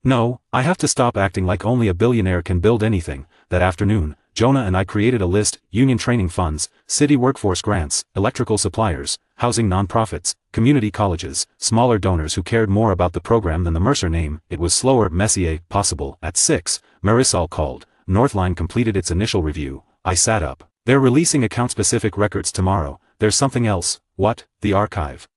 No, I have to stop acting like only a billionaire can build anything. That afternoon, Jonah and I created a list: union training funds, city workforce grants, electrical suppliers, housing nonprofits, community colleges, smaller donors who cared more about the program than the Mercer name. It was slower, messier, possible. At 6, Marisol called. Northline completed its initial review. I sat up. They're releasing account-specific records tomorrow. There's something else. What? The archive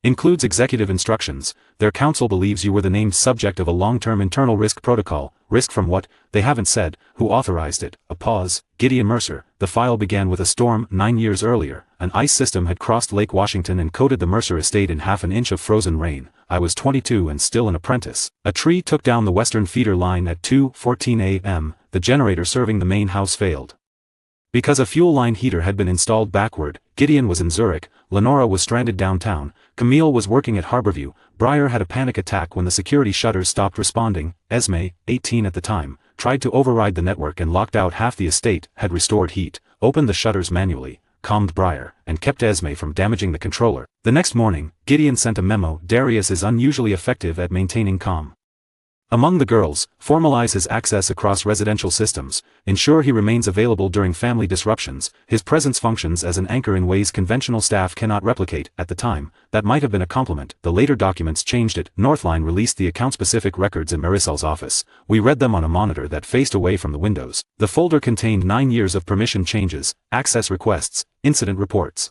includes executive instructions. Their counsel believes you were the named subject of a long-term internal risk protocol. Risk from what? They haven't said. Who authorized it? A pause. Gideon Mercer. The file began with a storm. 9 years earlier, an ice system had crossed Lake Washington and coated the Mercer estate in half an inch of frozen rain. I was 22 and still an apprentice. A tree took down the western feeder line at 2:14 a.m. The generator serving the main house failed. Because a fuel line heater had been installed backward, Gideon was in Zurich, Lenora was stranded downtown, Camille was working at Harborview, Breyer had a panic attack when the security shutters stopped responding, Esme, 18 at the time, tried to override the network and locked out half the estate, had restored heat, opened the shutters manually, calmed Breyer, and kept Esme from damaging the controller. The next morning, Gideon sent a memo: Darius is unusually effective at maintaining calm among the girls, formalize his access across residential systems, ensure he remains available during family disruptions, his presence functions as an anchor in ways conventional staff cannot replicate. At the time, that might have been a compliment. The later documents changed it. Northline released the account-specific records in Marisol's office. We read them on a monitor that faced away from the windows. The folder contained 9 years of permission changes, access requests, incident reports,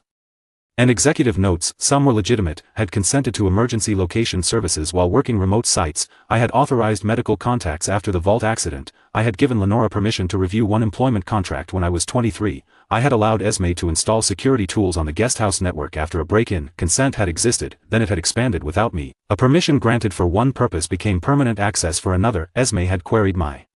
and executive notes. Some were legitimate, had consented to emergency location services while working remote sites. I had authorized medical contacts after the vault accident. I had given Lenora permission to review one employment contract when I was 23. I had allowed Esme to install security tools on the guesthouse network after a break-in. Consent had existed, then it had expanded without me. A permission granted for one purpose became permanent access for another. Esme had queried my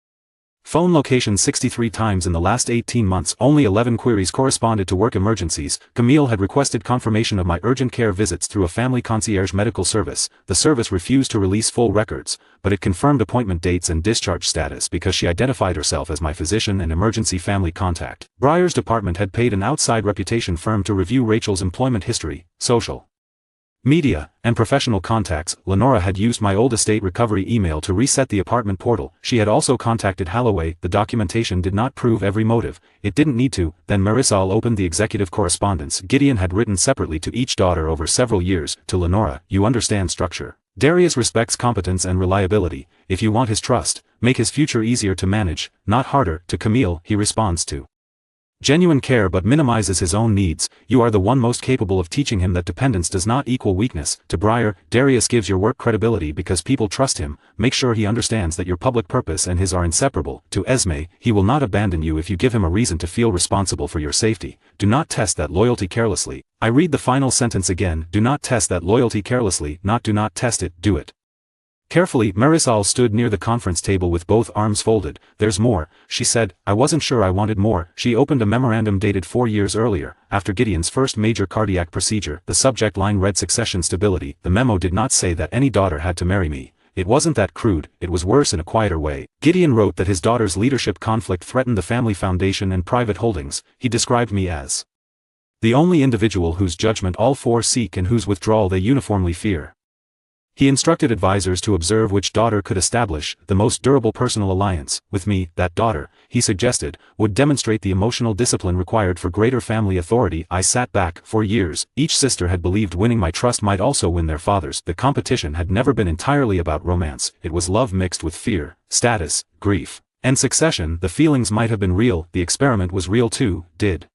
phone location 63 times in the last 18 months. Only 11 queries corresponded to work emergencies. Camille had requested confirmation of my urgent care visits through a family concierge medical service. The service refused to release full records, but it confirmed appointment dates and discharge status because she identified herself as my physician and emergency family contact. Breyer's department had paid an outside reputation firm to review Rachel's employment history, social media, and professional contacts. Lenora had used my old estate recovery email to reset the apartment portal. She had also contacted Holloway. The documentation did not prove every motive. It didn't need to. Then Marisol opened the executive correspondence Gideon had written separately to each daughter over several years. To Lenora, you understand structure. Darius respects competence and reliability. If you want his trust, make his future easier to manage, not harder. To Camille, he responds to genuine care but minimizes his own needs. You are the one most capable of teaching him that dependence does not equal weakness. To Breyer, Darius gives your work credibility because people trust him. Make sure he understands that your public purpose and his are inseparable. To Esme, he will not abandon you if you give him a reason to feel responsible for your safety. Do not test that loyalty carelessly. I read the final sentence again. Do not test that loyalty carelessly, not do not test it, do it. Carefully, Marisol stood near the conference table with both arms folded. There's more, she said. I wasn't sure I wanted more. She opened a memorandum dated 4 years earlier, after Gideon's first major cardiac procedure. The subject line read succession stability. The memo did not say that any daughter had to marry me. It wasn't that crude, it was worse in a quieter way. Gideon wrote that his daughter's leadership conflict threatened the family foundation and private holdings. He described me as The only individual whose judgment all four seek and whose withdrawal they uniformly fear. He instructed advisors to observe which daughter could establish the most durable personal alliance with me. That daughter, he suggested, would demonstrate the emotional discipline required for greater family authority. I sat back. For years, each sister had believed winning my trust might also win their fathers. The competition had never been entirely about romance, it was love mixed with fear, status, grief, and succession. The feelings might have been real, the experiment was real too. Did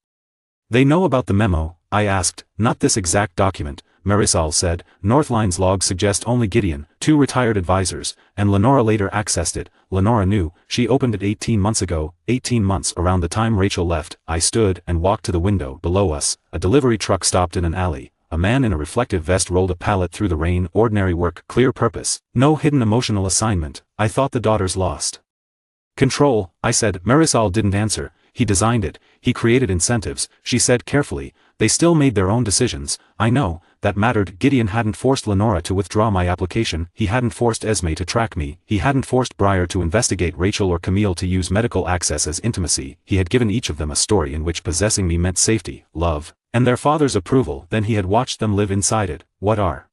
they know about the memo? I asked. Not this exact document, Marisol said. Northline's logs suggest only Gideon, 2 retired advisors, and Lenora later accessed it. Lenora knew, she opened it 18 months ago, 18 months around the time Rachel left. I stood and walked to the window. Below us, a delivery truck stopped in an alley. A man in a reflective vest rolled a pallet through the rain. Ordinary work, clear purpose, no hidden emotional assignment. I thought the daughters lost control, I said. Marisol didn't answer. He designed it, he created incentives, she said carefully. They still made their own decisions. I know, that mattered. Gideon hadn't forced Lenora to withdraw my application, he hadn't forced Esme to track me, he hadn't forced Briar to investigate Rachel or Camille to use medical access as intimacy. He had given each of them a story in which possessing me meant safety, love, and their father's approval. Then he had watched them live inside it. What are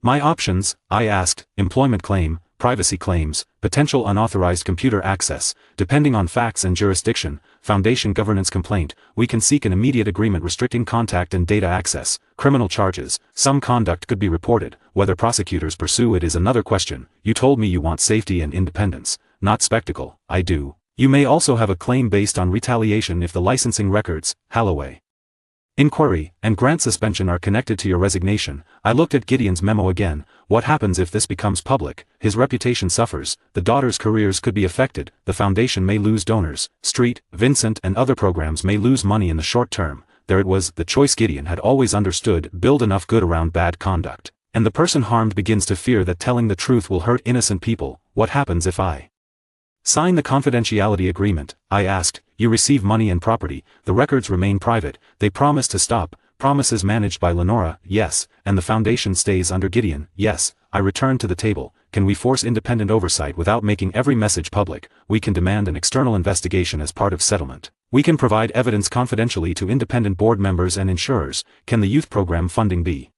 my options? I asked. Employment claim, privacy claims, potential unauthorized computer access, depending on facts and jurisdiction, foundation governance complaint. We can seek an immediate agreement restricting contact and data access, criminal charges. Some conduct could be reported, whether prosecutors pursue it is another question. You told me you want safety and independence, not spectacle. I do. You may also have a claim based on retaliation if the licensing records, Halloway inquiry, and grant suspension are connected to your resignation. I looked at Gideon's memo again. What happens if this becomes public? His reputation suffers, the daughters' careers could be affected, the foundation may lose donors, Street, Vincent and other programs may lose money in the short term. There it was, the choice Gideon had always understood: build enough good around bad conduct, and the person harmed begins to fear that telling the truth will hurt innocent people. What happens if I sign the confidentiality agreement? I asked. You receive money and property, the records remain private, they promise to stop, promises managed by Lenora, yes, and the foundation stays under Gideon, yes. I returned to the table. Can we force independent oversight without making every message public? We can demand an external investigation as part of settlement. We can provide evidence confidentially to independent board members and insurers. Can the youth program funding be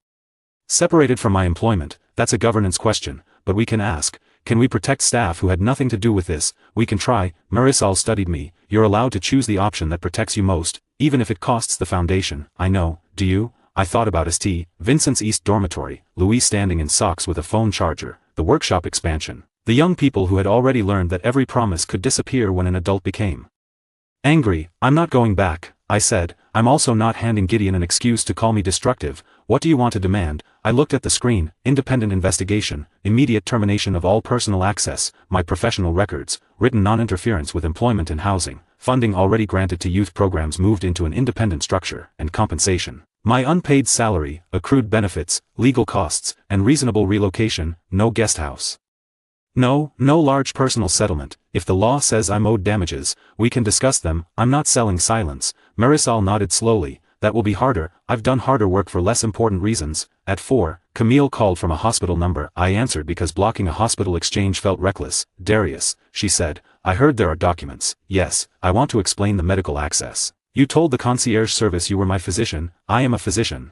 separated from my employment? That's a governance question, but we can ask. Can we protect staff who had nothing to do with this? We can try. Marisol studied me. You're allowed to choose the option that protects you most, even if it costs the foundation. I know, do you? I thought about St. Vincent's East Dormitory, Louise standing in socks with a phone charger, the workshop expansion, the young people who had already learned that every promise could disappear when an adult became angry. I'm not going back, I said. I'm also not handing Gideon an excuse to call me destructive. What do you want to demand? I looked at the screen. Independent investigation, immediate termination of all personal access, my professional records, written non-interference with employment and housing, funding already granted to youth programs moved into an independent structure, and compensation. My unpaid salary, accrued benefits, legal costs, and reasonable relocation. No guest house. No large personal settlement. If the law says I'm owed damages, we can discuss them. I'm not selling silence. Marisol nodded slowly. That will be harder. I've done harder work for less important reasons. At 4, Camille called from a hospital number. I answered because blocking a hospital exchange felt reckless. Darius, she said, I heard there are documents. Yes, I want to explain the medical access. You told the concierge service you were my physician. I am a physician.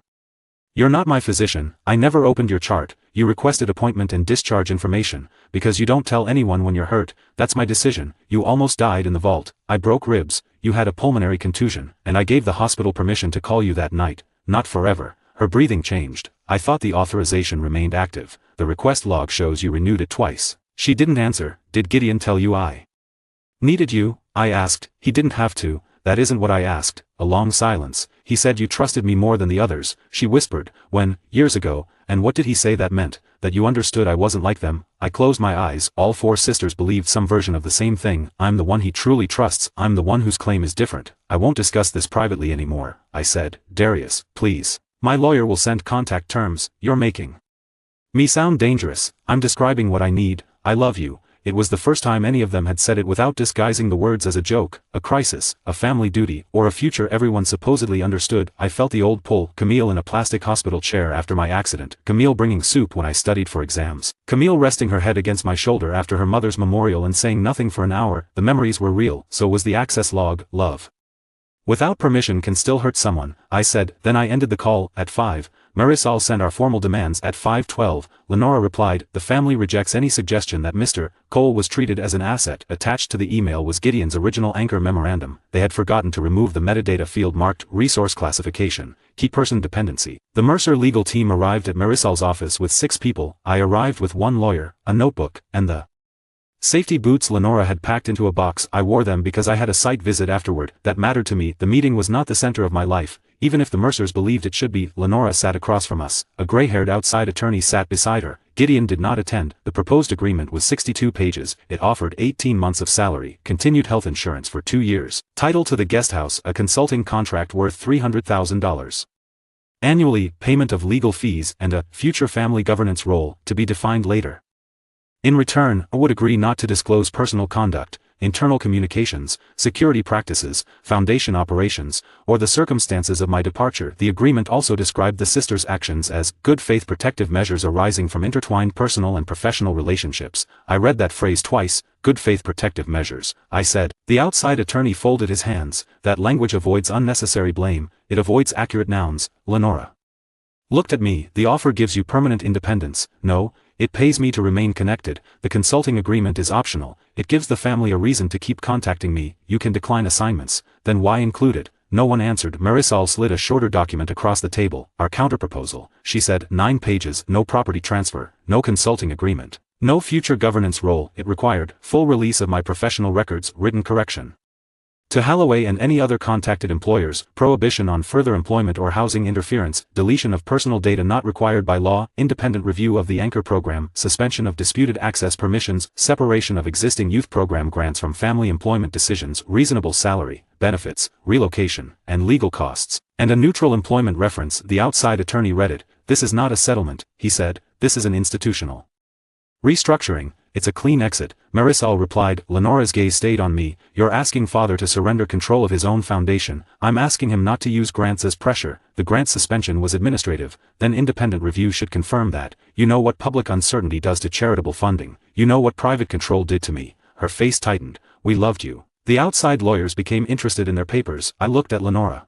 You're not my physician. I never opened your chart. You requested appointment and discharge information, because you don't tell anyone when you're hurt. That's my decision. You almost died in the vault. I broke ribs, you had a pulmonary contusion, and I gave the hospital permission to call you that night. Not forever. Her breathing changed. I thought the authorization remained active. The request log shows you renewed it twice. She didn't answer. Did Gideon tell you I needed you? I asked. He didn't have to. That isn't what I asked. A long silence. He said you trusted me more than the others, she whispered. When, years ago, and what did he say that meant? That you understood I wasn't like them? I closed my eyes. All 4 sisters believed some version of the same thing. I'm the one he truly trusts. I'm the one whose claim is different. I won't discuss this privately anymore, I said. Darius, please. My lawyer will send contact terms. You're making me sound dangerous. I'm describing what I need. I love you. It was the first time any of them had said it without disguising the words as a joke, a crisis, a family duty, or a future everyone supposedly understood. I felt the old pull. Camille in a plastic hospital chair after my accident. Camille bringing soup when I studied for exams. Camille resting her head against my shoulder after her mother's memorial and saying nothing for an hour. The memories were real. So was the access log. Love Without permission can still hurt someone, I said. Then I ended the call. At 5, Marisol sent our formal demands. At 5:12, Lenora replied, the family rejects any suggestion that Mr. Cole was treated as an asset. Attached to the email was Gideon's original anchor memorandum. They had forgotten to remove the metadata field marked Resource Classification, Key Person Dependency. The Mercer legal team arrived at Marisol's office with 6 people. I arrived with 1 lawyer, a notebook, and the safety boots Lenora had packed into a box. I wore them because I had a site visit afterward. That mattered to me. The meeting was not the center of my life, even if the Mercers believed it should be. Lenora sat across from us. A gray-haired outside attorney sat beside her. Gideon did not attend. The proposed agreement was 62 pages. It offered 18 months of salary, continued health insurance for 2 years, title to the guest house, a consulting contract worth $300,000 annually, payment of legal fees, and a future family governance role, to be defined later. In return, I would agree not to disclose personal conduct, internal communications, security practices, foundation operations, or the circumstances of my departure. The agreement also described the sisters' actions as good faith protective measures arising from intertwined personal and professional relationships. I read that phrase twice, good faith protective measures, I said. The outside attorney folded his hands. That language avoids unnecessary blame, it avoids accurate nouns. Lenora looked at me. The offer gives you permanent independence. No, it pays me to remain connected. The consulting agreement is optional. It gives the family a reason to keep contacting me. You can decline assignments. Then why include it? No one answered. Marisol slid a shorter document across the table. Our counterproposal, she said. 9 pages. No property transfer. No consulting agreement. No future governance role. It required full release of my professional records, written correction to Holloway and any other contacted employers, prohibition on further employment or housing interference, deletion of personal data not required by law, independent review of the anchor program, suspension of disputed access permissions, separation of existing youth program grants from family employment decisions, reasonable salary, benefits, relocation, and legal costs, and a neutral employment reference. The outside attorney read it. This is not a settlement, he said. This is an institutional restructuring. It's a clean exit. Marisol replied. Lenora's gaze stayed on me. You're asking father to surrender control of his own foundation. I'm asking him not to use grants as pressure. The grant suspension was administrative, then independent review should confirm that. You know what public uncertainty does to charitable funding. You know what private control did to me. Her face tightened. We loved you. The outside lawyers became interested in their papers. I looked at Lenora.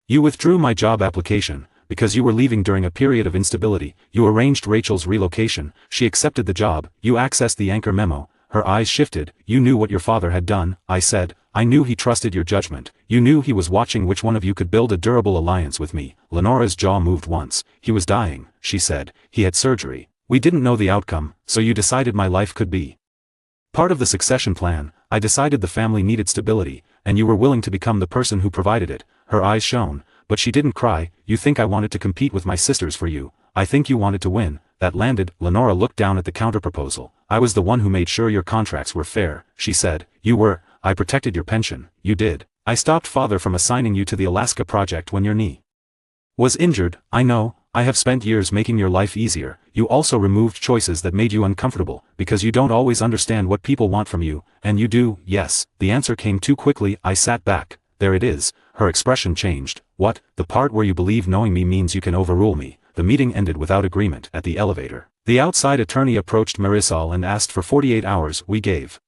You withdrew my job application because you were leaving during a period of instability. You arranged Rachel's relocation. She accepted the job. You accessed the anchor memo. Her eyes shifted. You knew what your father had done, I said. I knew he trusted your judgment. You knew he was watching which one of you could build a durable alliance with me. Lenora's jaw moved once. He was dying, she said. He had surgery. We didn't know the outcome, so you decided my life could be part of the succession plan. I decided the family needed stability, and you were willing to become the person who provided it. Her eyes shone. But she didn't cry. You think I wanted to compete with my sisters for you. I think you wanted to win. That landed. Lenora looked down at the counterproposal. I was the one who made sure your contracts were fair, she said. You were. I protected your pension. You did. I stopped father from assigning you to the Alaska project when your knee was injured. I know. I have spent years making your life easier. You also removed choices that made you uncomfortable, because you don't always understand what people want from you, and you do. Yes. The answer came too quickly. I sat back. There it is. Her expression changed. What? The part where you believe knowing me means you can overrule me. The meeting ended without agreement. At the elevator, the outside attorney approached Marisol and asked for 48 hours. We gave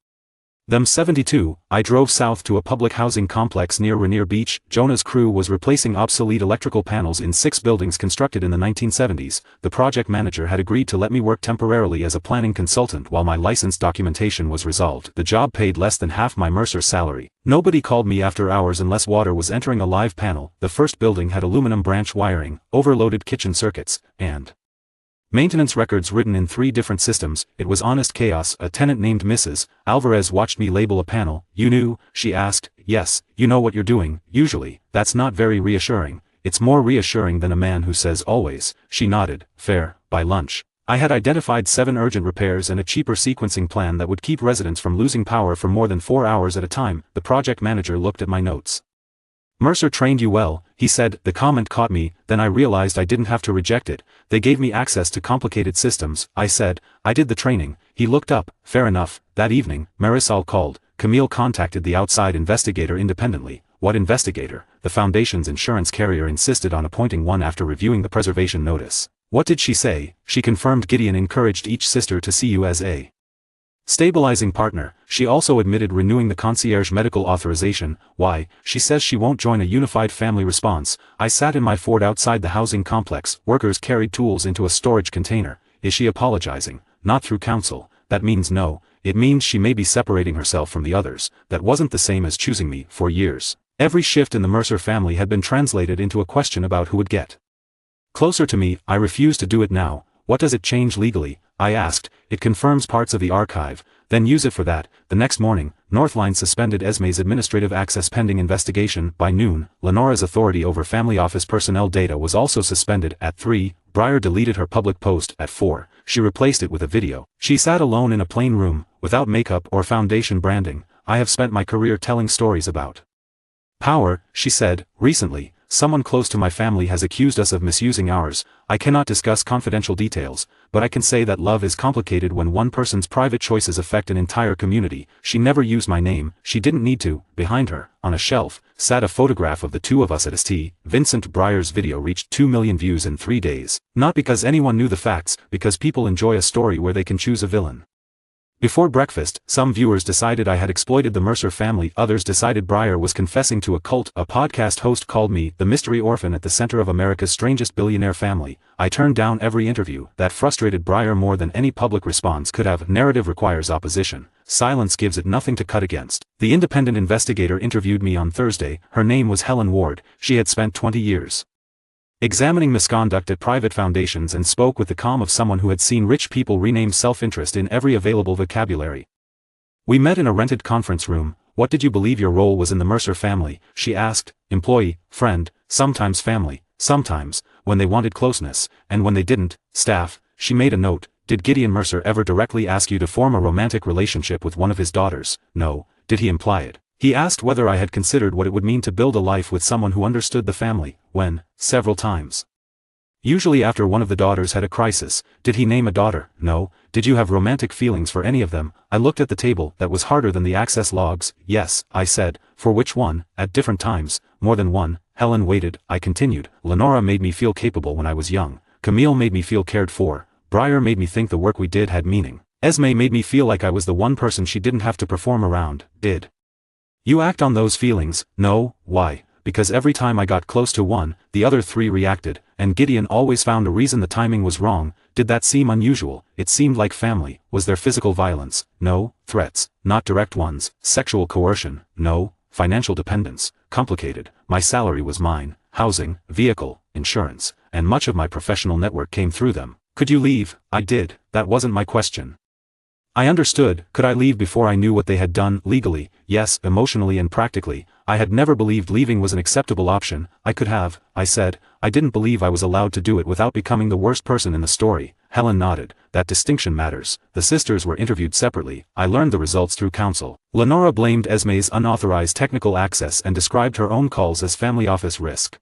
them 72. I drove south to a public housing complex near Rainier Beach. Jonah's crew was replacing obsolete electrical panels in 6 buildings constructed in the 1970s. The project manager had agreed to let me work temporarily as a planning consultant while my license documentation was resolved. The job paid less than half my Mercer salary. Nobody called me after hours unless water was entering a live panel. The first building had aluminum branch wiring, overloaded kitchen circuits, and maintenance records written in 3 different systems. It was honest chaos. A tenant named Mrs. Alvarez watched me label a panel. You knew? She asked. Yes, you know what you're doing. Usually, that's not very reassuring. It's more reassuring than a man who says always. She nodded. Fair. By lunch, I had identified 7 urgent repairs and a cheaper sequencing plan that would keep residents from losing power for more than 4 hours at a time. The project manager looked at my notes. Mercer trained you well, he said. The comment caught me, then I realized I didn't have to reject it. They gave me access to complicated systems, I said. I did the training. He looked up. Fair enough. That evening, Marisol called. Camille contacted the outside investigator independently. What investigator? The foundation's insurance carrier insisted on appointing one after reviewing the preservation notice. What did she say? She confirmed Gideon encouraged each sister to see you as a Stabilizing partner. She also admitted renewing the concierge medical authorization. Why? She says she won't join a unified family response. I sat in my Ford outside the housing complex. Workers carried tools into a storage container. Is she apologizing? Not through counsel. That means no. It means she may be separating herself from the others. That wasn't the same as choosing me for years. Every shift in the Mercer family had been translated into a question about who would get closer to me. I refuse to do it now. What does it change legally? I asked. It confirms parts of the archive, then use it for that. The next morning, Northline suspended Esme's administrative access pending investigation. By noon, Lenora's authority over family office personnel data was also suspended. At 3, Breyer deleted her public post. At 4, she replaced it with a video. She sat alone in a plain room, without makeup or foundation branding. I have spent my career telling stories about power, she said. Recently, someone close to my family has accused us of misusing ours. I cannot discuss confidential details, but I can say that love is complicated when one person's private choices affect an entire community. She never used my name. She didn't need to. Behind her, on a shelf, sat a photograph of the two of us at St. Vincent. Breyer's video reached 2 million views in 3 days. Not because anyone knew the facts, because people enjoy a story where they can choose a villain. Before breakfast, some viewers decided I had exploited the Mercer family. Others decided Breyer was confessing to a cult. A podcast host called me the mystery orphan at the center of America's strangest billionaire family. I turned down every interview. That frustrated Breyer more than any public response could have. Narrative requires opposition. Silence gives it nothing to cut against. The independent investigator interviewed me on Thursday. Her name was Helen Ward. She had spent 20 years examining misconduct at private foundations and spoke with the calm of someone who had seen rich people rename self-interest in every available vocabulary. We met in a rented conference room. What did you believe your role was in the Mercer family? She asked. Employee, friend, sometimes family, sometimes, when they wanted closeness, and when they didn't, staff. She made a note. Did Gideon Mercer ever directly ask you to form a romantic relationship with one of his daughters? No. Did he imply it? He asked whether I had considered what it would mean to build a life with someone who understood the family. When? Several times. Usually after one of the daughters had a crisis. Did he name a daughter? No. Did you have romantic feelings for any of them? I looked at the table. That was harder than the access logs. Yes, I said. For which one? At different times. More than one. Helen waited. I continued. Lenora made me feel capable when I was young. Camille made me feel cared for. Breyer made me think the work we did had meaning. Esme made me feel like I was the one person she didn't have to perform around. Did you act on those feelings? No. Why? Because every time I got close to one, the other 3 reacted, and Gideon always found a reason. The timing was wrong. Did that seem unusual? It seemed like family. Was there physical violence? No. Threats? Not direct ones. Sexual coercion? No. Financial dependence? Complicated. My salary was mine. Housing, vehicle, insurance, and much of my professional network came through them. Could you leave? I did. That wasn't my question. I understood. Could I leave before I knew what they had done? Legally, yes. Emotionally and practically, I had never believed leaving was an acceptable option. I could have, I said. I didn't believe I was allowed to do it without becoming the worst person in the story. Helen nodded. That distinction matters. The sisters were interviewed separately. I learned the results through counsel. Lenora blamed Esme's unauthorized technical access and described her own calls as family office risk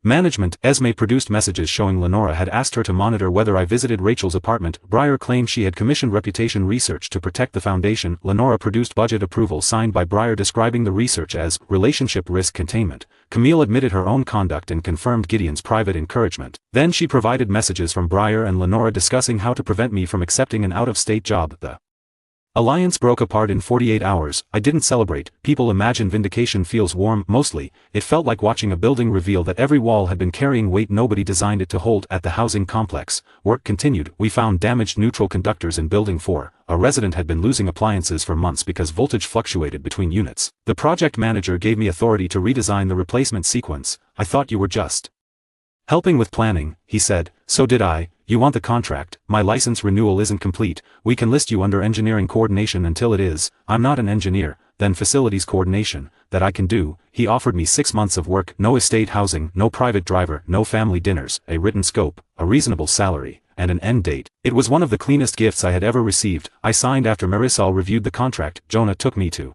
management. Esme produced messages showing Lenora had asked her to monitor whether I visited Rachel's apartment. Breyer claimed she had commissioned reputation research to protect the foundation. Lenora produced budget approval signed by Breyer describing the research as relationship risk containment. Camille admitted her own conduct and confirmed Gideon's private encouragement. Then she provided messages from Breyer and Lenora discussing how to prevent me from accepting an out-of-state job. The alliance broke apart in 48 hours. I didn't celebrate. People imagine vindication feels warm. Mostly, it felt like watching a building reveal that every wall had been carrying weight nobody designed it to hold. At the housing complex, work continued. We found damaged neutral conductors in Building 4. A resident had been losing appliances for months because voltage fluctuated between units. The project manager gave me authority to redesign the replacement sequence. I thought you were just helping with planning, he said. So did I. You want the contract. My license renewal isn't complete. We can list you under engineering coordination until it is. I'm not an engineer. Then facilities coordination. That I can do. He offered me 6 months of work, no estate housing, no private driver, no family dinners, a written scope, a reasonable salary, and an end date. It was one of the cleanest gifts I had ever received. I signed after Marisol reviewed the contract. Jonah took me to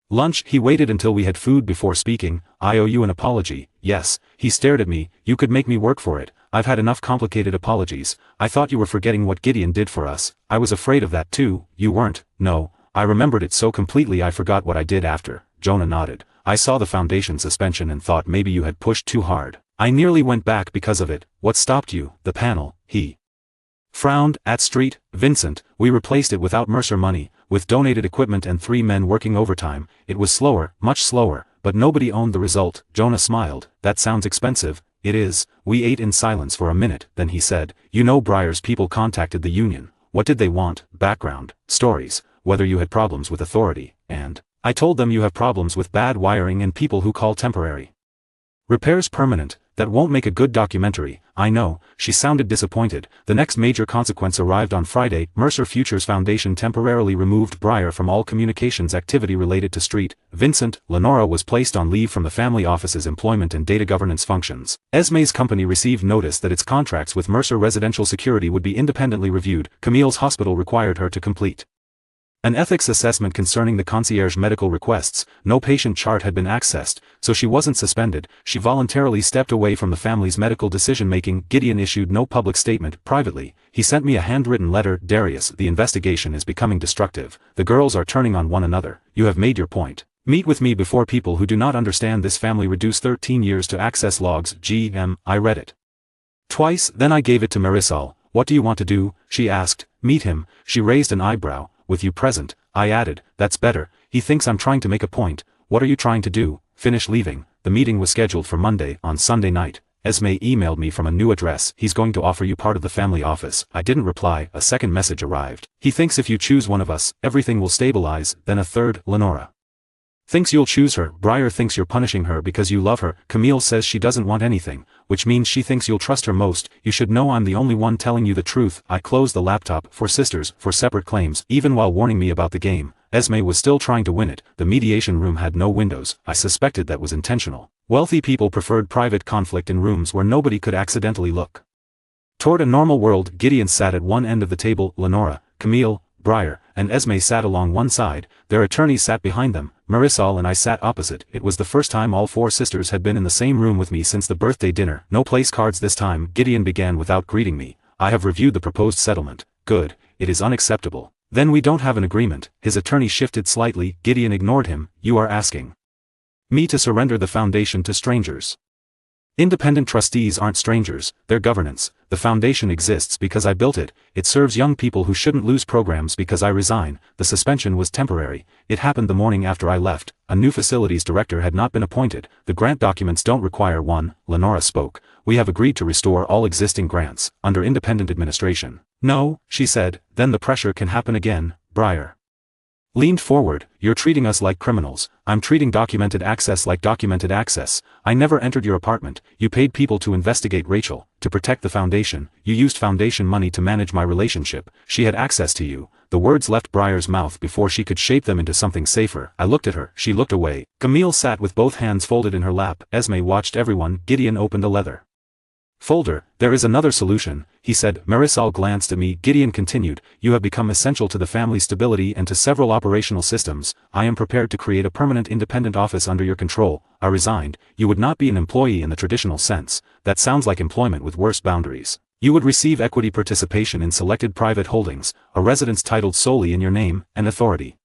lunch. He waited until we had food before speaking. I owe you an apology. Yes. He stared at me. You could make me work for it. I've had enough complicated apologies. I thought you were forgetting what Gideon did for us. I was afraid of that too. You weren't. No. I remembered it so completely I forgot what I did after. Jonah nodded. I saw the foundation suspension and thought maybe you had pushed too hard. I nearly went back because of it. What stopped you? The panel. He Frowned, at Street, Vincent, we replaced it without Mercer money, with donated equipment and 3 men working overtime. It was slower, much slower, but nobody owned the result. Jonah smiled. That sounds expensive. It is. We ate in silence for a minute, then he said, you know Breyer's people contacted the union. What did they want? Background, stories, whether you had problems with authority, and I told them you have problems with bad wiring and people who call temporary repairs permanent. That won't make a good documentary. I know. She sounded disappointed. The next major consequence arrived on Friday. Mercer Futures Foundation temporarily removed Breyer from all communications activity related to Street. Vincent, Lenora was placed on leave from the family office's employment and data governance functions. Esme's company received notice that its contracts with Mercer Residential Security would be independently reviewed. Camille's hospital required her to complete an ethics assessment concerning the concierge medical requests. No patient chart had been accessed, so she wasn't suspended. She voluntarily stepped away from the family's medical decision-making. Gideon issued no public statement. Privately, he sent me a handwritten letter. Darius, the investigation is becoming destructive. The girls are turning on one another. You have made your point. Meet with me before people who do not understand this family reduce 13 years to access logs. I read it twice, then I gave it to Marisol. What do you want to do? She asked. Meet him. She raised an eyebrow. With you present, I added, that's better. He thinks I'm trying to make a point. What are you trying to do? Finish leaving. The meeting was scheduled for Monday. On Sunday night, Esme emailed me from a new address. He's going to offer you part of the family office. I didn't reply. A second message arrived. He thinks if you choose one of us, everything will stabilize. Then a third. Lenora thinks you'll choose her. Breyer thinks you're punishing her because you love her. Camille says she doesn't want anything, which means she thinks you'll trust her most. You should know I'm the only one telling you the truth. I closed the laptop. For sisters, for separate claims. Even while warning me about the game, Esme was still trying to win it. The mediation room had no windows. I suspected that was intentional. Wealthy people preferred private conflict in rooms where nobody could accidentally look. Toward a normal world, Gideon sat at one end of the table. Lenora, Camille, Breyer, and Esme sat along one side. Their attorneys sat behind them. Marisol and I sat opposite. It was the first time all 4 sisters had been in the same room with me since the birthday dinner. No place cards this time. Gideon began without greeting me. I have reviewed the proposed settlement. Good. It is unacceptable. Then we don't have an agreement. His attorney shifted slightly. Gideon ignored him. You are asking me to surrender the foundation to strangers. Independent trustees aren't strangers, they're governance. The foundation exists because I built it. It serves young people who shouldn't lose programs because I resign. The suspension was temporary. It happened the morning after I left. A new facilities director had not been appointed. The grant documents don't require one. Lenora spoke. We have agreed to restore all existing grants, under independent administration. No, she said, then the pressure can happen again. Breyer leaned forward. You're treating us like criminals. I'm treating documented access like documented access. I never entered your apartment. You paid people to investigate Rachel, to protect the foundation. You used foundation money to manage my relationship. She had access to you. The words left Breyer's mouth before she could shape them into something safer. I looked at her. She looked away. Camille sat with both hands folded in her lap. Esme watched everyone. Gideon opened a leather folder. There is another solution, he said. Marisol glanced at me. Gideon continued, you have become essential to the family's stability and to several operational systems. I am prepared to create a permanent independent office under your control. I resigned. You would not be an employee in the traditional sense. That sounds like employment with worse boundaries. You would receive equity participation in selected private holdings, a residence titled solely in your name, and authority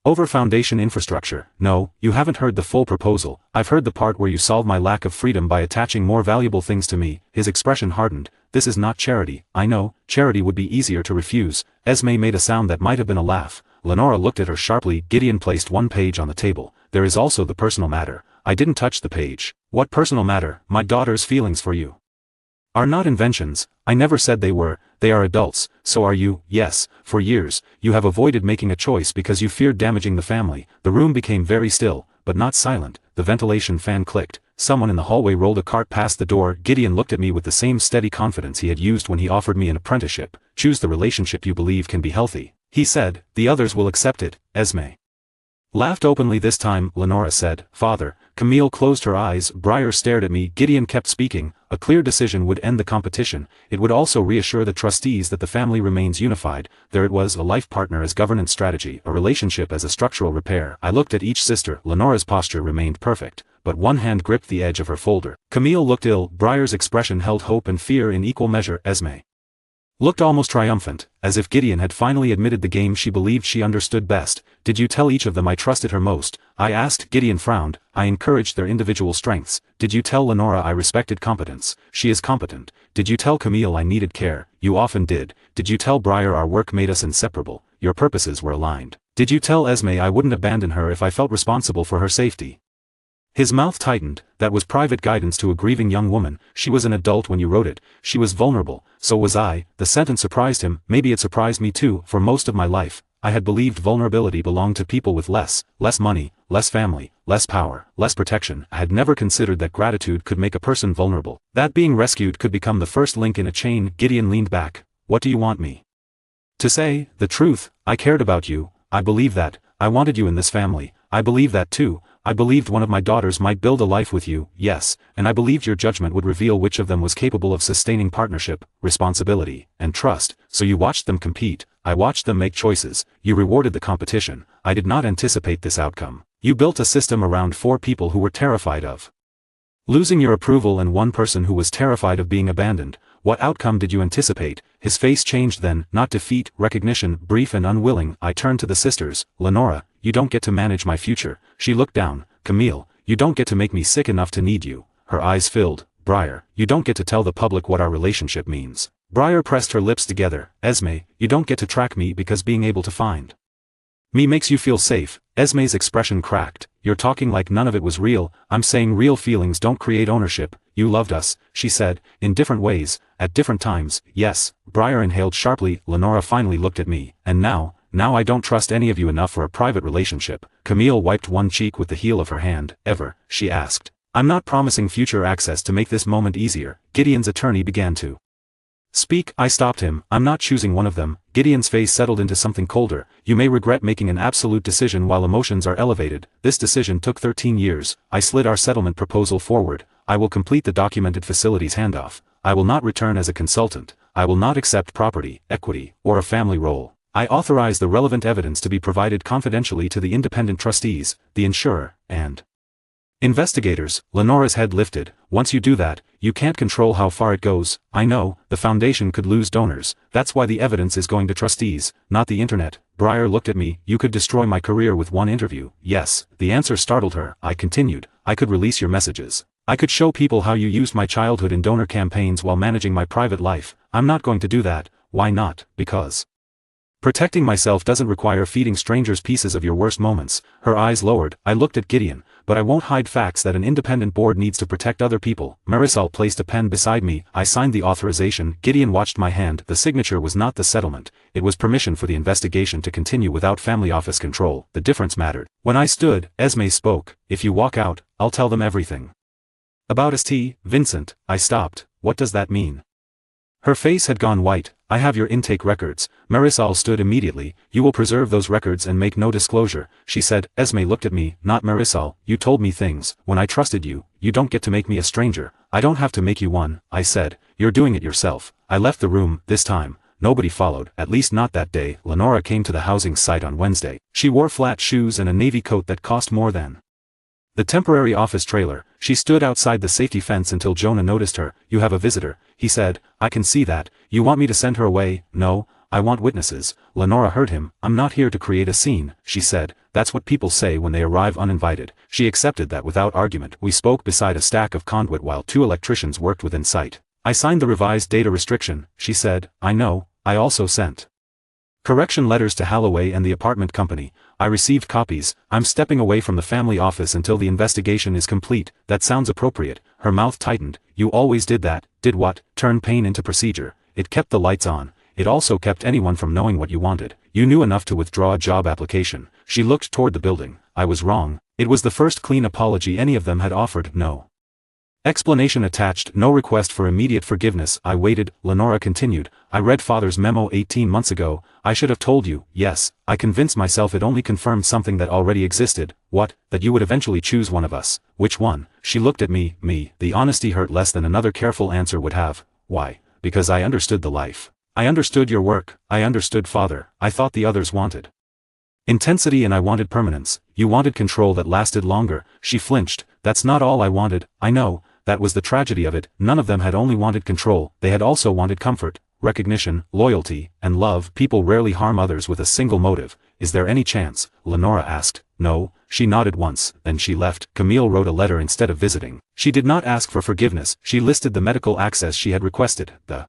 over foundation infrastructure. No, you haven't heard the full proposal. I've heard the part where you solve my lack of freedom by attaching more valuable things to me. His expression hardened. This is not charity. I know, charity would be easier to refuse. Esme made a sound that might have been a laugh. Lenora looked at her sharply. Gideon placed one page on the table. There is also the personal matter. I didn't touch the page. What personal matter? My daughter's feelings for you are not inventions. I never said they were. They are adults. So are you. Yes, for years, you have avoided making a choice because you feared damaging the family. The room became very still, but not silent. The ventilation fan clicked. Someone in the hallway rolled a cart past the door. Gideon looked at me with the same steady confidence he had used when he offered me an apprenticeship. Choose the relationship you believe can be healthy, he said. The others will accept it. Esme laughed openly this time. Lenora said, Father. Camille closed her eyes. Breyer stared at me. Gideon kept speaking. A clear decision would end the competition. It would also reassure the trustees that the family remains unified. There it was, a life partner as governance strategy, a relationship as a structural repair. I looked at each sister. Lenora's posture remained perfect, but one hand gripped the edge of her folder. Camille looked ill. Breyer's expression held hope and fear in equal measure. Esme looked almost triumphant, as if Gideon had finally admitted the game she believed she understood best. Did you tell each of them I trusted her most? I asked. Gideon frowned. I encouraged their individual strengths. Did you tell Lenora I respected competence? She is competent. Did you tell Camille I needed care? You often did. Did you tell Briar our work made us inseparable? Your purposes were aligned. Did you tell Esme I wouldn't abandon her if I felt responsible for her safety? His mouth tightened. That was private guidance to a grieving young woman. She was an adult when you wrote it. She was vulnerable. So was I. The sentence surprised him. Maybe it surprised me too. For most of my life, I had believed vulnerability belonged to people with less money, less family, less power, less protection. I had never considered that gratitude could make a person vulnerable. That being rescued could become the first link in a chain. Gideon leaned back. What do you want me to say? The truth. I cared about you. I believe that. I wanted you in this family. I believe that too. I believed one of my daughters might build a life with you, yes, and I believed your judgment would reveal which of them was capable of sustaining partnership, responsibility, and trust. So you watched them compete. I watched them make choices. You rewarded the competition. I did not anticipate this outcome. You built a system around 4 people who were terrified of losing your approval and 1 person who was terrified of being abandoned. What outcome did you anticipate? His face changed then. Not defeat, recognition. Brief and unwilling, I turned to the sisters. Lenora, you don't get to manage my future. She looked down. Camille, you don't get to make me sick enough to need you. Her eyes filled. Briar, you don't get to tell the public what our relationship means. Briar pressed her lips together. Esme, you don't get to track me because being able to find me makes you feel safe. Esme's expression cracked. You're talking like none of it was real. I'm saying real feelings don't create ownership. You loved us, she said, in different ways, at different times. Yes. Briar inhaled sharply. Lenora finally looked at me. And now I don't trust any of you enough for a private relationship. Camille wiped one cheek with the heel of her hand. Ever? She asked. I'm not promising future access to make this moment easier. Gideon's attorney began to speak. I stopped him. I'm not choosing one of them. Gideon's face settled into something colder. You may regret making an absolute decision while emotions are elevated. This decision took 13 years. I slid our settlement proposal forward. I will complete the documented facilities handoff. I will not return as a consultant. I will not accept property, equity, or a family role. I authorize the relevant evidence to be provided confidentially to the independent trustees, the insurer, and investigators. Lenora's head lifted. Once you do that, you can't control how far it goes. I know, the foundation could lose donors. That's why the evidence is going to trustees, not the internet. Briar looked at me. You could destroy my career with one interview. Yes. The answer startled her. I continued. I could release your messages. I could show people how you used my childhood in donor campaigns while managing my private life. I'm not going to do that. Why not? Because protecting myself doesn't require feeding strangers pieces of your worst moments. Her eyes lowered. I looked at Gideon. But I won't hide facts that an independent board needs to protect other people. Marisol placed a pen beside me. I signed the authorization. Gideon watched my hand. The signature was not the settlement. It was permission for the investigation to continue without family office control. The difference mattered. When I stood, Esme spoke. If you walk out, I'll tell them everything. About St. Vincent. I stopped. What does that mean? Her face had gone white. I have your intake records. Marisol stood immediately. You will preserve those records and make no disclosure, she said. Esme looked at me. Not Marisol. You told me things. When I trusted you, you don't get to make me a stranger. I don't have to make you one, I said. You're doing it yourself. I left the room. This time, nobody followed, at least not that day. Lenora came to the housing site on Wednesday. She wore flat shoes and a navy coat that cost more than the temporary office trailer. She stood outside the safety fence until Jonah noticed her. You have a visitor, he said. I can see that. You want me to send her away? No, I want witnesses. Lenora heard him. I'm not here to create a scene, she said. That's what people say when they arrive uninvited. She accepted that without argument. We spoke beside a stack of conduit while 2 electricians worked within sight. I signed the revised data restriction, she said. I know. I also sent correction letters to Halloway and the apartment company. I received copies. I'm stepping away from the family office until the investigation is complete. That sounds appropriate. Her mouth tightened. You always did that. Did what? Turn pain into procedure. It kept the lights on. It also kept anyone from knowing what you wanted. You knew enough to withdraw a job application. She looked toward the building. I was wrong. It was the first clean apology any of them had offered. No explanation attached, no request for immediate forgiveness. I waited. Lenora continued. I read Father's memo 18 months ago. I should have told you. Yes, I convinced myself it only confirmed something that already existed. What? That you would eventually choose one of us. Which one? She looked at me. Me. The honesty hurt less than another careful answer would have. Why? Because I understood the life. I understood your work. I understood Father. I thought the others wanted intensity and I wanted permanence. You wanted control that lasted longer. She flinched. That's not all I wanted. I know. That was the tragedy of it. None of them had only wanted control, they had also wanted comfort. recognition, loyalty, and love. People rarely harm others with a single motive. Is there any chance? Lenora asked. No, she nodded once, then she left. Camille wrote a letter instead of visiting. She did not ask for forgiveness, she listed the medical access she had requested, the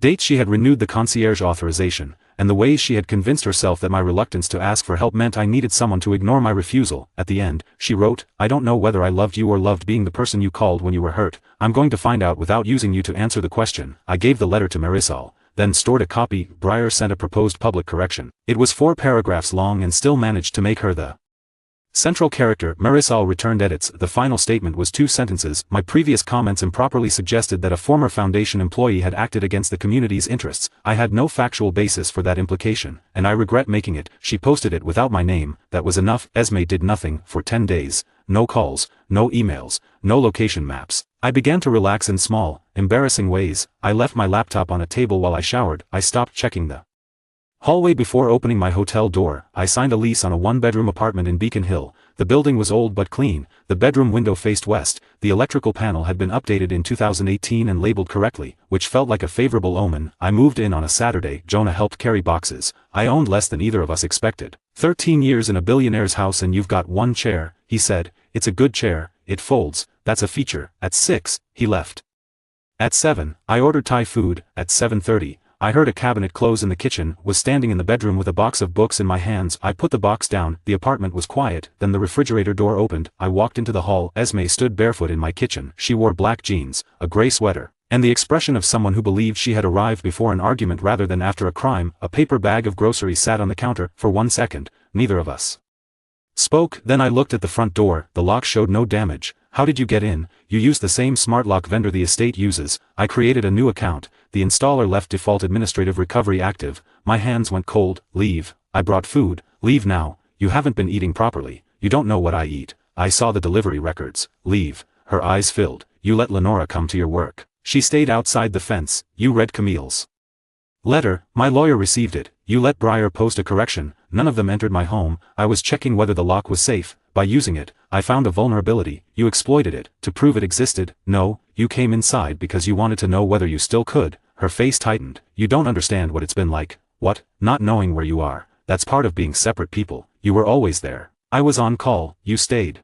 dates she had renewed the concierge authorization, and the ways she had convinced herself that my reluctance to ask for help meant I needed someone to ignore my refusal. At the end, she wrote, I don't know whether I loved you or loved being the person you called when you were hurt. I'm going to find out without using you to answer the question. I gave the letter to Marisol, then stored a copy. Briar sent a proposed public correction. It was 4 paragraphs long and still managed to make her the central character. Marisol returned edits. The final statement was 2 sentences. My previous comments improperly suggested that a former Foundation employee had acted against the community's interests. I had no factual basis for that implication, and I regret making it. She posted it without my name. That was enough. Esme did nothing for 10 days. No calls, no emails, no location maps. I began to relax in small, embarrassing ways. I left my laptop on a table while I showered. I stopped checking the hallway before opening my hotel door. I signed a lease on a 1-bedroom apartment in Beacon Hill. The building was old but clean. The bedroom window faced west. The electrical panel had been updated in 2018 and labeled correctly, which felt like a favorable omen. I moved in on a Saturday. Jonah helped carry boxes. I owned less than either of us expected. 13 years in a billionaire's house and you've got 1 chair, he said. It's a good chair, it folds, that's a feature. At 6, he left. At 7, I ordered Thai food. At 7:30, I heard a cabinet close in the kitchen, was standing in the bedroom with a box of books in my hands. I put the box down. The apartment was quiet. Then the refrigerator door opened. I walked into the hall. Esme stood barefoot in my kitchen. She wore black jeans, a gray sweater, and the expression of someone who believed she had arrived before an argument rather than after a crime. A paper bag of groceries sat on the counter. For 1 second, neither of us spoke. Then I looked at the front door. The lock showed no damage. How did you get in? You used the same smart lock vendor the estate uses. I created a new account. The installer left default administrative recovery active. My hands went cold. Leave. I brought food. Leave now. You haven't been eating properly. You don't know what I eat. I saw the delivery records. Leave. Her eyes filled. You let Lenora come to your work. She stayed outside the fence. You read Camille's letter. My lawyer received it. You let Briar post a correction. None of them entered my home. I was checking whether the lock was safe. By using it, I found a vulnerability. You exploited it, to prove it existed. No, you came inside because you wanted to know whether you still could. Her face tightened. You don't understand what it's been like. What? Not knowing where you are. That's part of being separate people. You were always there. I was on call. You stayed.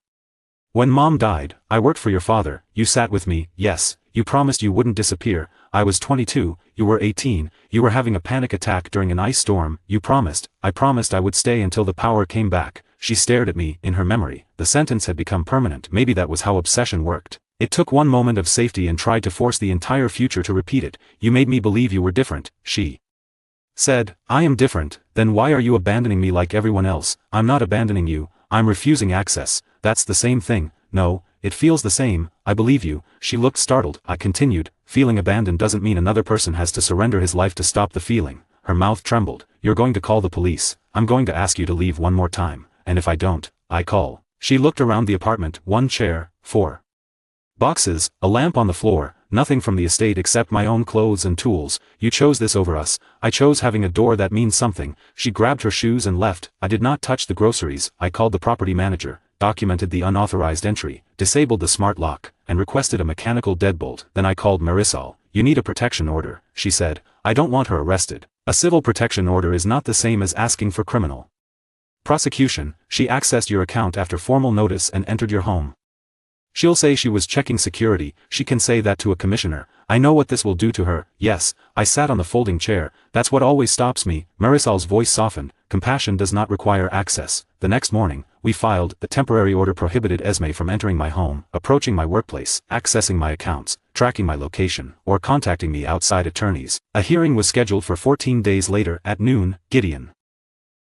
When Mom died, I worked for your father. You sat with me. Yes. You promised you wouldn't disappear. I was 22, you were 18, you were having a panic attack during an ice storm. You promised. I promised I would stay until the power came back. She stared at me. In her memory, the sentence had become permanent. Maybe that was how obsession worked. It took 1 moment of safety and tried to force the entire future to repeat it. You made me believe you were different, she said. I am different. Then why are you abandoning me like everyone else? I'm not abandoning you. I'm refusing access. That's the same thing. No, it feels the same. I believe you. She looked startled. I continued. Feeling abandoned doesn't mean another person has to surrender his life to stop the feeling. Her mouth trembled. You're going to call the police. I'm going to ask you to leave 1 more time. And if I don't, I call. She looked around the apartment. 1 chair, 4 boxes, a lamp on the floor, nothing from the estate except my own clothes and tools. You chose this over us. I chose having a door that means something. She grabbed her shoes and left. I did not touch the groceries. I called the property manager, documented the unauthorized entry, disabled the smart lock, and requested a mechanical deadbolt. Then I called Marisol. You need a protection order, she said. I don't want her arrested. A civil protection order is not the same as asking for criminal prosecution. She accessed your account after formal notice and entered your home. She'll say she was checking security. She can say that to a commissioner. I know what this will do to her. Yes, I sat on the folding chair. That's what always stops me. Marisol's voice softened. Compassion does not require access. The next morning, we filed. The temporary order prohibited Esme from entering my home, approaching my workplace, accessing my accounts, tracking my location, or contacting me outside attorneys. A hearing was scheduled for 14 days later. At noon, Gideon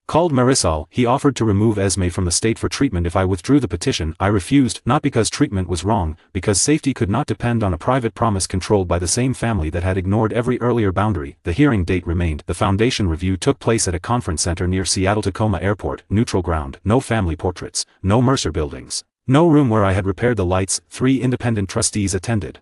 called Marisol. He offered to remove Esme from the state for treatment if I withdrew the petition. I refused, not because treatment was wrong, because safety could not depend on a private promise controlled by the same family that had ignored every earlier boundary. The hearing date remained. The foundation review took place at a conference center near Seattle-Tacoma Airport. Neutral ground, no family portraits, no Mercer buildings, no room where I had repaired the lights. 3 independent trustees attended,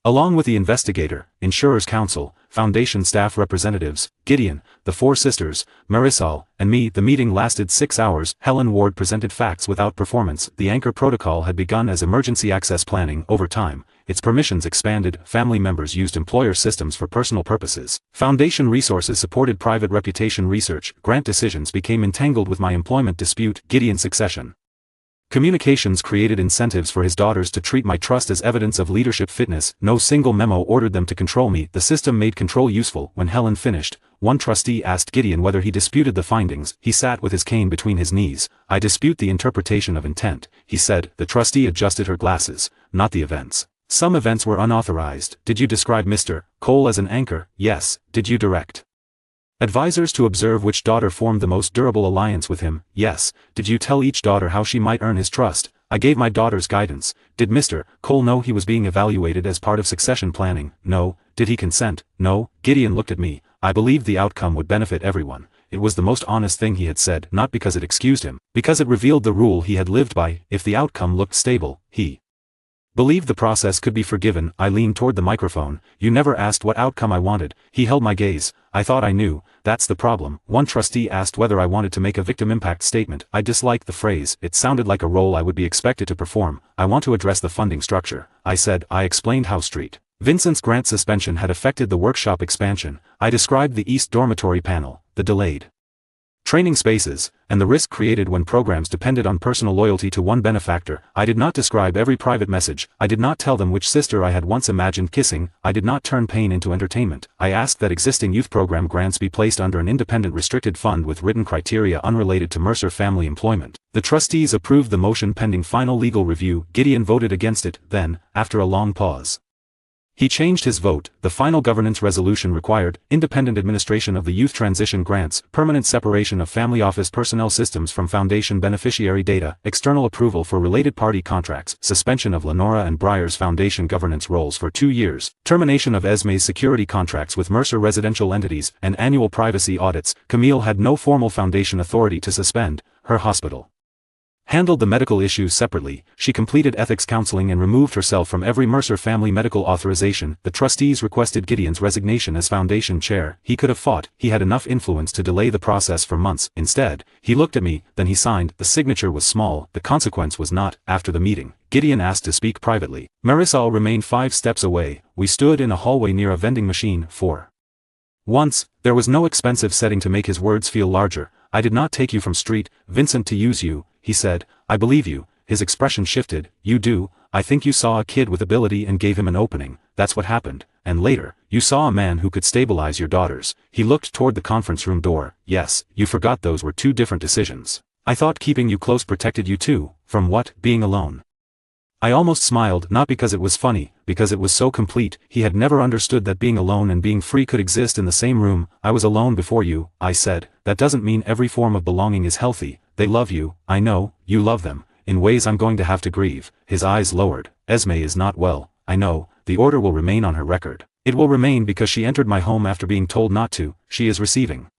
along with the investigator, insurers counsel, foundation staff representatives, Gideon, the 4 sisters, Marisol, and me. The meeting lasted 6 hours. Helen Ward presented facts without performance. The anchor protocol had begun as emergency access planning. Over time, its permissions expanded, family members used employer systems for personal purposes. Foundation resources supported private reputation research, grant decisions became entangled with my employment dispute, Gideon succession. Communications created incentives for his daughters to treat my trust as evidence of leadership fitness. No single memo ordered them to control me. The system made control useful. When Helen finished, one trustee asked Gideon whether he disputed the findings. He sat with his cane between his knees. I dispute the interpretation of intent, he said. The trustee adjusted her glasses, not the events. Some events were unauthorized. Did you describe Mr. Cole as an anchor? Yes. Did you direct advisors to observe which daughter formed the most durable alliance with him? Yes. Did you tell each daughter how she might earn his trust? I gave my daughters guidance. Did Mr. Cole know he was being evaluated as part of succession planning? No. Did he consent? No. Gideon looked at me. I believed the outcome would benefit everyone. It was the most honest thing he had said, not because it excused him, because it revealed the rule he had lived by. If the outcome looked stable, he believed the process could be forgiven. I leaned toward the microphone. You never asked what outcome I wanted. He held my gaze. I thought I knew. That's the problem. One trustee asked whether I wanted to make a victim impact statement. I disliked the phrase. It sounded like a role I would be expected to perform. I want to address the funding structure, I said. I explained how St. Vincent's grant suspension had affected the workshop expansion. I described the East Dormitory panel, the delayed training spaces, and the risk created when programs depended on personal loyalty to one benefactor. I did not describe every private message. I did not tell them which sister I had once imagined kissing. I did not turn pain into entertainment. I asked that existing youth program grants be placed under an independent restricted fund with written criteria unrelated to Mercer family employment. The trustees approved the motion pending final legal review. Gideon voted against it. Then, after a long pause, he changed his vote. The final governance resolution required independent administration of the youth transition grants, permanent separation of family office personnel systems from foundation beneficiary data, external approval for related party contracts, suspension of Lenora and Breyer's foundation governance roles for 2 years, termination of Esme's security contracts with Mercer residential entities, and annual privacy audits. Camille had no formal foundation authority to suspend. Her hospital handled the medical issues separately. She completed ethics counseling and removed herself from every Mercer family medical authorization. The trustees requested Gideon's resignation as foundation chair. He could have fought. He had enough influence to delay the process for months. Instead, he looked at me, then he signed. The signature was small. The consequence was not. After the meeting, Gideon asked to speak privately. Marisol remained 5 steps away. We stood in a hallway near a vending machine. Once, there was no expensive setting to make his words feel larger. I did not take you from St. Vincent to use you, he said. I believe you. His expression shifted. You do. I think you saw a kid with ability and gave him an opening. That's what happened. And later, you saw a man who could stabilize your daughters. He looked toward the conference room door. Yes, you forgot those were 2 different decisions. I thought keeping you close protected you too. From what? Being alone. I almost smiled, not because it was funny, because it was so complete. He had never understood that being alone and being free could exist in the same room. I was alone before you, I said. That doesn't mean every form of belonging is healthy. They love you. I know, you love them, in ways I'm going to have to grieve. His eyes lowered. Esme is not well. I know. The order will remain on her record. It will remain because she entered my home after being told not to. She is receiving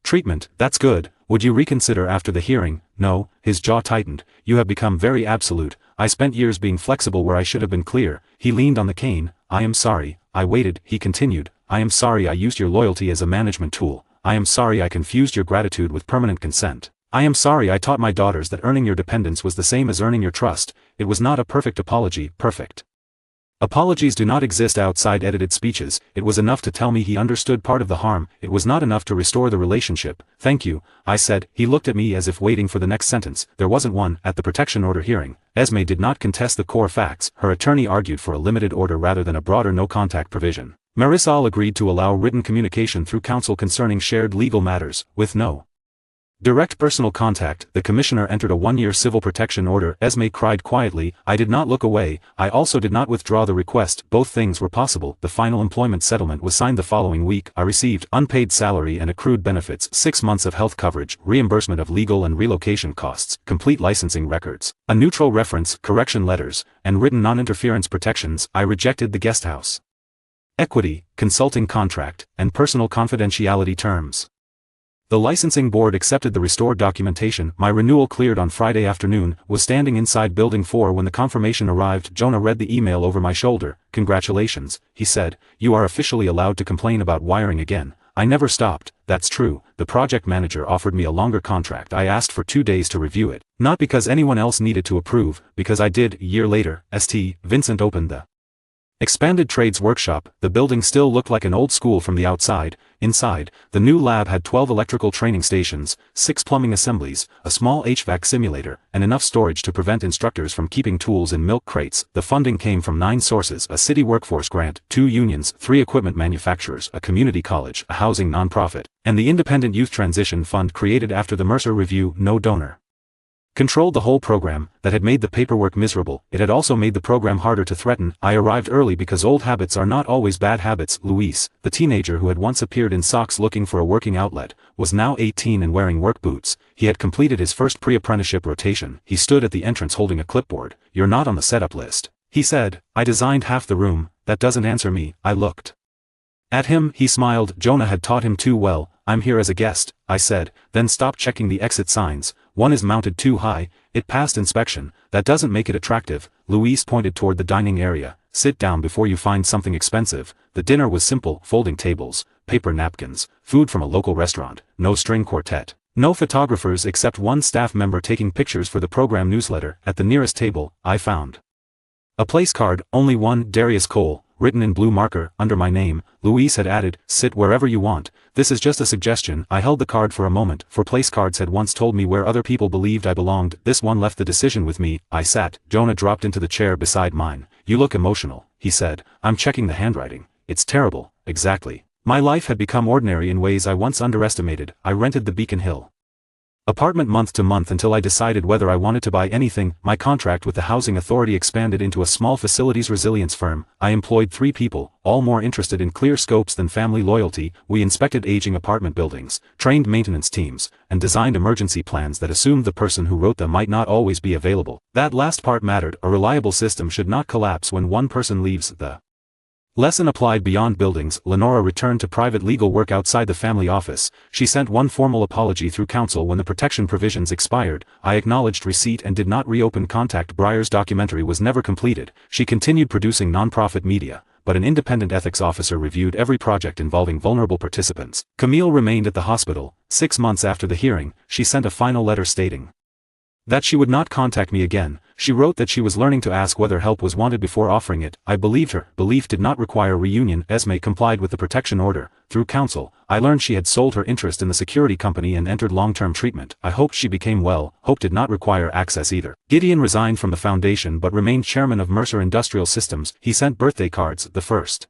treatment. That's good. Would you reconsider after the hearing? No. His jaw tightened. You have become very absolute. I spent years being flexible where I should have been clear. He leaned on the cane. I am sorry. I waited. He continued. I am sorry I used your loyalty as a management tool. I am sorry I confused your gratitude with permanent consent. I am sorry I taught my daughters that earning your dependence was the same as earning your trust. It was not a perfect apology. Perfect apologies do not exist outside edited speeches. It was enough to tell me he understood part of the harm. It was not enough to restore the relationship. Thank you, I said. He looked at me as if waiting for the next sentence. There wasn't one. At the protection order hearing, Esme did not contest the core facts. Her attorney argued for a limited order rather than a broader no-contact provision. Marisol agreed to allow written communication through counsel concerning shared legal matters, with no direct personal contact. The commissioner entered a 1-year civil protection order. Esme cried quietly. I did not look away. I also did not withdraw the request. Both things were possible. The final employment settlement was signed the following week. I received unpaid salary and accrued benefits, 6 months of health coverage, reimbursement of legal and relocation costs, complete licensing records, a neutral reference, correction letters, and written non-interference protections. I rejected the guest house equity, consulting contract, and personal confidentiality terms. The licensing board accepted the restored documentation. My renewal cleared on Friday afternoon. Was standing inside Building 4 when the confirmation arrived. Jonah read the email over my shoulder. Congratulations, he said. You are officially allowed to complain about wiring again. I never stopped. That's true. The project manager offered me a longer contract. I asked for 2 days to review it. Not because anyone else needed to approve, because I did. A year later, St. Vincent opened the Expanded trades workshop. The building still looked like an old school from the outside. Inside, the new lab had 12 electrical training stations, 6 plumbing assemblies, a small HVAC simulator, and enough storage to prevent instructors from keeping tools in milk crates. The funding came from 9 sources: a city workforce grant, 2 unions, 3 equipment manufacturers, a community college, a housing nonprofit, and the Independent Youth Transition Fund created after the Mercer Review. No donor controlled the whole program. That had made the paperwork miserable. It had also made the program harder to threaten. I arrived early because old habits are not always bad habits. Luis, the teenager who had once appeared in socks looking for a working outlet, was now 18 and wearing work boots. He had completed his first pre-apprenticeship rotation. He stood at the entrance holding a clipboard. "You're not on the setup list," he said. "I designed half the room." "That doesn't answer me." I looked at him. He smiled. Jonah had taught him too well. "I'm here as a guest," I said, then stopped checking the exit signs. "One is mounted too high. It passed inspection." "That doesn't make it attractive." Luis pointed toward the dining area. "Sit down before you find something expensive." The dinner was simple: folding tables, paper napkins, food from a local restaurant, no string quartet, no photographers except one staff member taking pictures for the program newsletter. At the nearest table, I found a place card, only one: Darius Cole, written in blue marker, under my name. Luis had added, "Sit wherever you want. This is just a suggestion." I held the card for a moment, for place cards had once told me where other people believed I belonged. This one left the decision with me. I sat. Jonah dropped into the chair beside mine. "You look emotional," he said. "I'm checking the handwriting." "It's terrible." "Exactly." My life had become ordinary in ways I once underestimated. I rented the Beacon Hill apartment month to month until I decided whether I wanted to buy anything. My contract with the housing authority expanded into a small facilities resilience firm. I employed 3 people, all more interested in clear scopes than family loyalty. We inspected aging apartment buildings, trained maintenance teams, and designed emergency plans that assumed the person who wrote them might not always be available. That last part mattered. A reliable system should not collapse when one person leaves. The lesson applied beyond buildings. Lenora returned to private legal work outside the family office. She sent one formal apology through counsel when the protection provisions expired. I acknowledged receipt and did not reopen contact. Breyer's documentary was never completed. She continued producing nonprofit media, but an independent ethics officer reviewed every project involving vulnerable participants. Camille remained at the hospital. 6 months after the hearing, she sent a final letter stating that she would not contact me again. She wrote that she was learning to ask whether help was wanted before offering it. I believed her. Belief did not require reunion. Esme complied with the protection order. Through counsel, I learned she had sold her interest in the security company and entered long-term treatment. I hoped she became well. Hope did not require access either. Gideon resigned from the foundation but remained chairman of Mercer Industrial Systems. He sent birthday cards. The first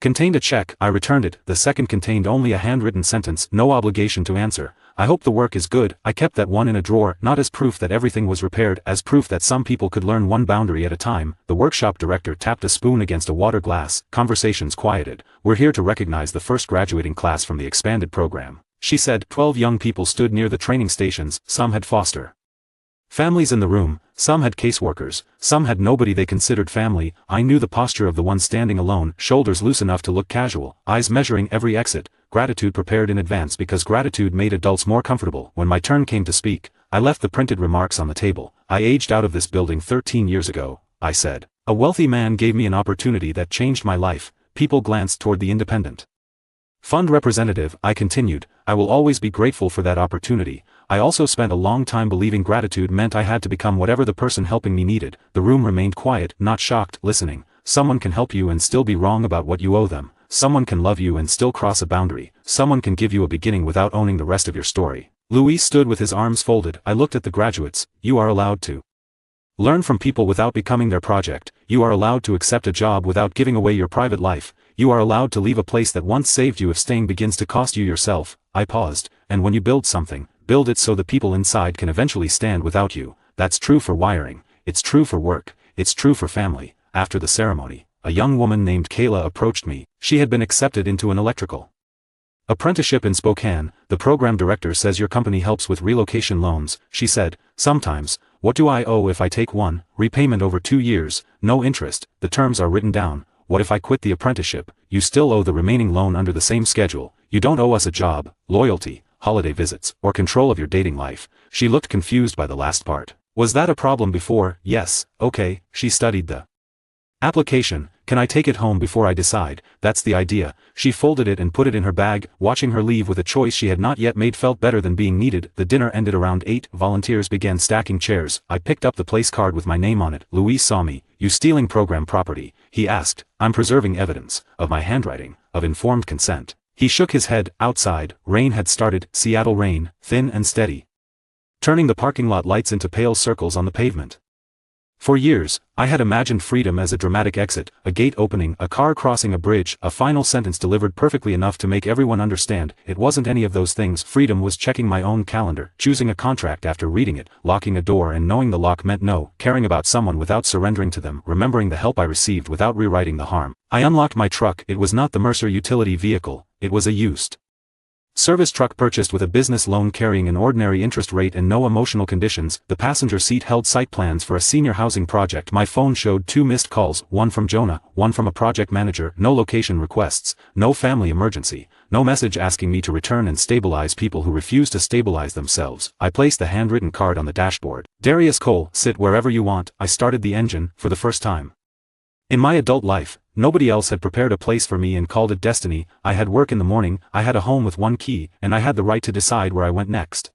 contained a check. I returned it. The second contained only a handwritten sentence: "No obligation to answer. I hope the work is good." I kept that one in a drawer, not as proof that everything was repaired, as proof that some people could learn one boundary at a time. The workshop director tapped a spoon against a water glass. Conversations quieted. "We're here to recognize the first graduating class from the expanded program," she said. 12 young people stood near the training stations. Some had foster families in the room, some had caseworkers, some had nobody they considered family. I knew the posture of the one standing alone, shoulders loose enough to look casual, eyes measuring every exit. Gratitude prepared in advance because gratitude made adults more comfortable. When my turn came to speak, I left the printed remarks on the table. "I aged out of this building 13 years ago," I said. "A wealthy man gave me an opportunity that changed my life." People glanced toward the independent fund representative. I continued, "I will always be grateful for that opportunity. I also spent a long time believing gratitude meant I had to become whatever the person helping me needed." The room remained quiet, not shocked, listening. Someone can help you and still be wrong about what you owe them. Someone can love you and still cross a boundary. Someone can give you a beginning without owning the rest of your story. Luis stood with his arms folded. I looked at the graduates. "You are allowed to learn from people without becoming their project. You are allowed to accept a job without giving away your private life. You are allowed to leave a place that once saved you if staying begins to cost you yourself." I paused. "And when you build something, build it so the people inside can eventually stand without you. That's true for wiring. It's true for work. It's true for family." After the ceremony, a young woman named Kayla approached me. She had been accepted into an electrical apprenticeship in Spokane. "The program director says your company helps with relocation loans," she said. "Sometimes. What do I owe if I take one? Repayment over 2 years, no interest. The terms are written down. What if I quit the apprenticeship? You still owe the remaining loan under the same schedule. You don't owe us a job, loyalty, holiday visits, or control of your dating life." She looked confused by the last part. "Was that a problem before?" "Yes." "Okay." She studied the Application, can I take it home before I decide? That's the idea. She folded it and put it in her bag, watching her leave with a choice she had not yet made felt better than being needed. The dinner ended around 8, volunteers began stacking chairs. I picked up the place card with my name on it. Louis saw me. You stealing program property? He asked. I'm preserving evidence, of my handwriting, of informed consent. He shook his head. Outside, rain had started, Seattle rain, thin and steady, turning the parking lot lights into pale circles on the pavement. For years, I had imagined freedom as a dramatic exit, a gate opening, a car crossing a bridge, a final sentence delivered perfectly enough to make everyone understand. It wasn't any of those things. Freedom was checking my own calendar, choosing a contract after reading it, locking a door and knowing the lock meant no, caring about someone without surrendering to them, remembering the help I received without rewriting the harm. I unlocked my truck. It was not the Mercer utility vehicle, it was a used service truck purchased with a business loan carrying an ordinary interest rate and no emotional conditions. The passenger seat held site plans for a senior housing project. My phone showed 2 missed calls, one from Jonah, one from a project manager. No location requests, no family emergency, no message asking me to return and stabilize people who refuse to stabilize themselves. I placed the handwritten card on the dashboard. Darius Cole, sit wherever you want. I started the engine, for the first time in my adult life. Nobody else had prepared a place for me and called it destiny. I had work in the morning, I had a home with one key, and I had the right to decide where I went next.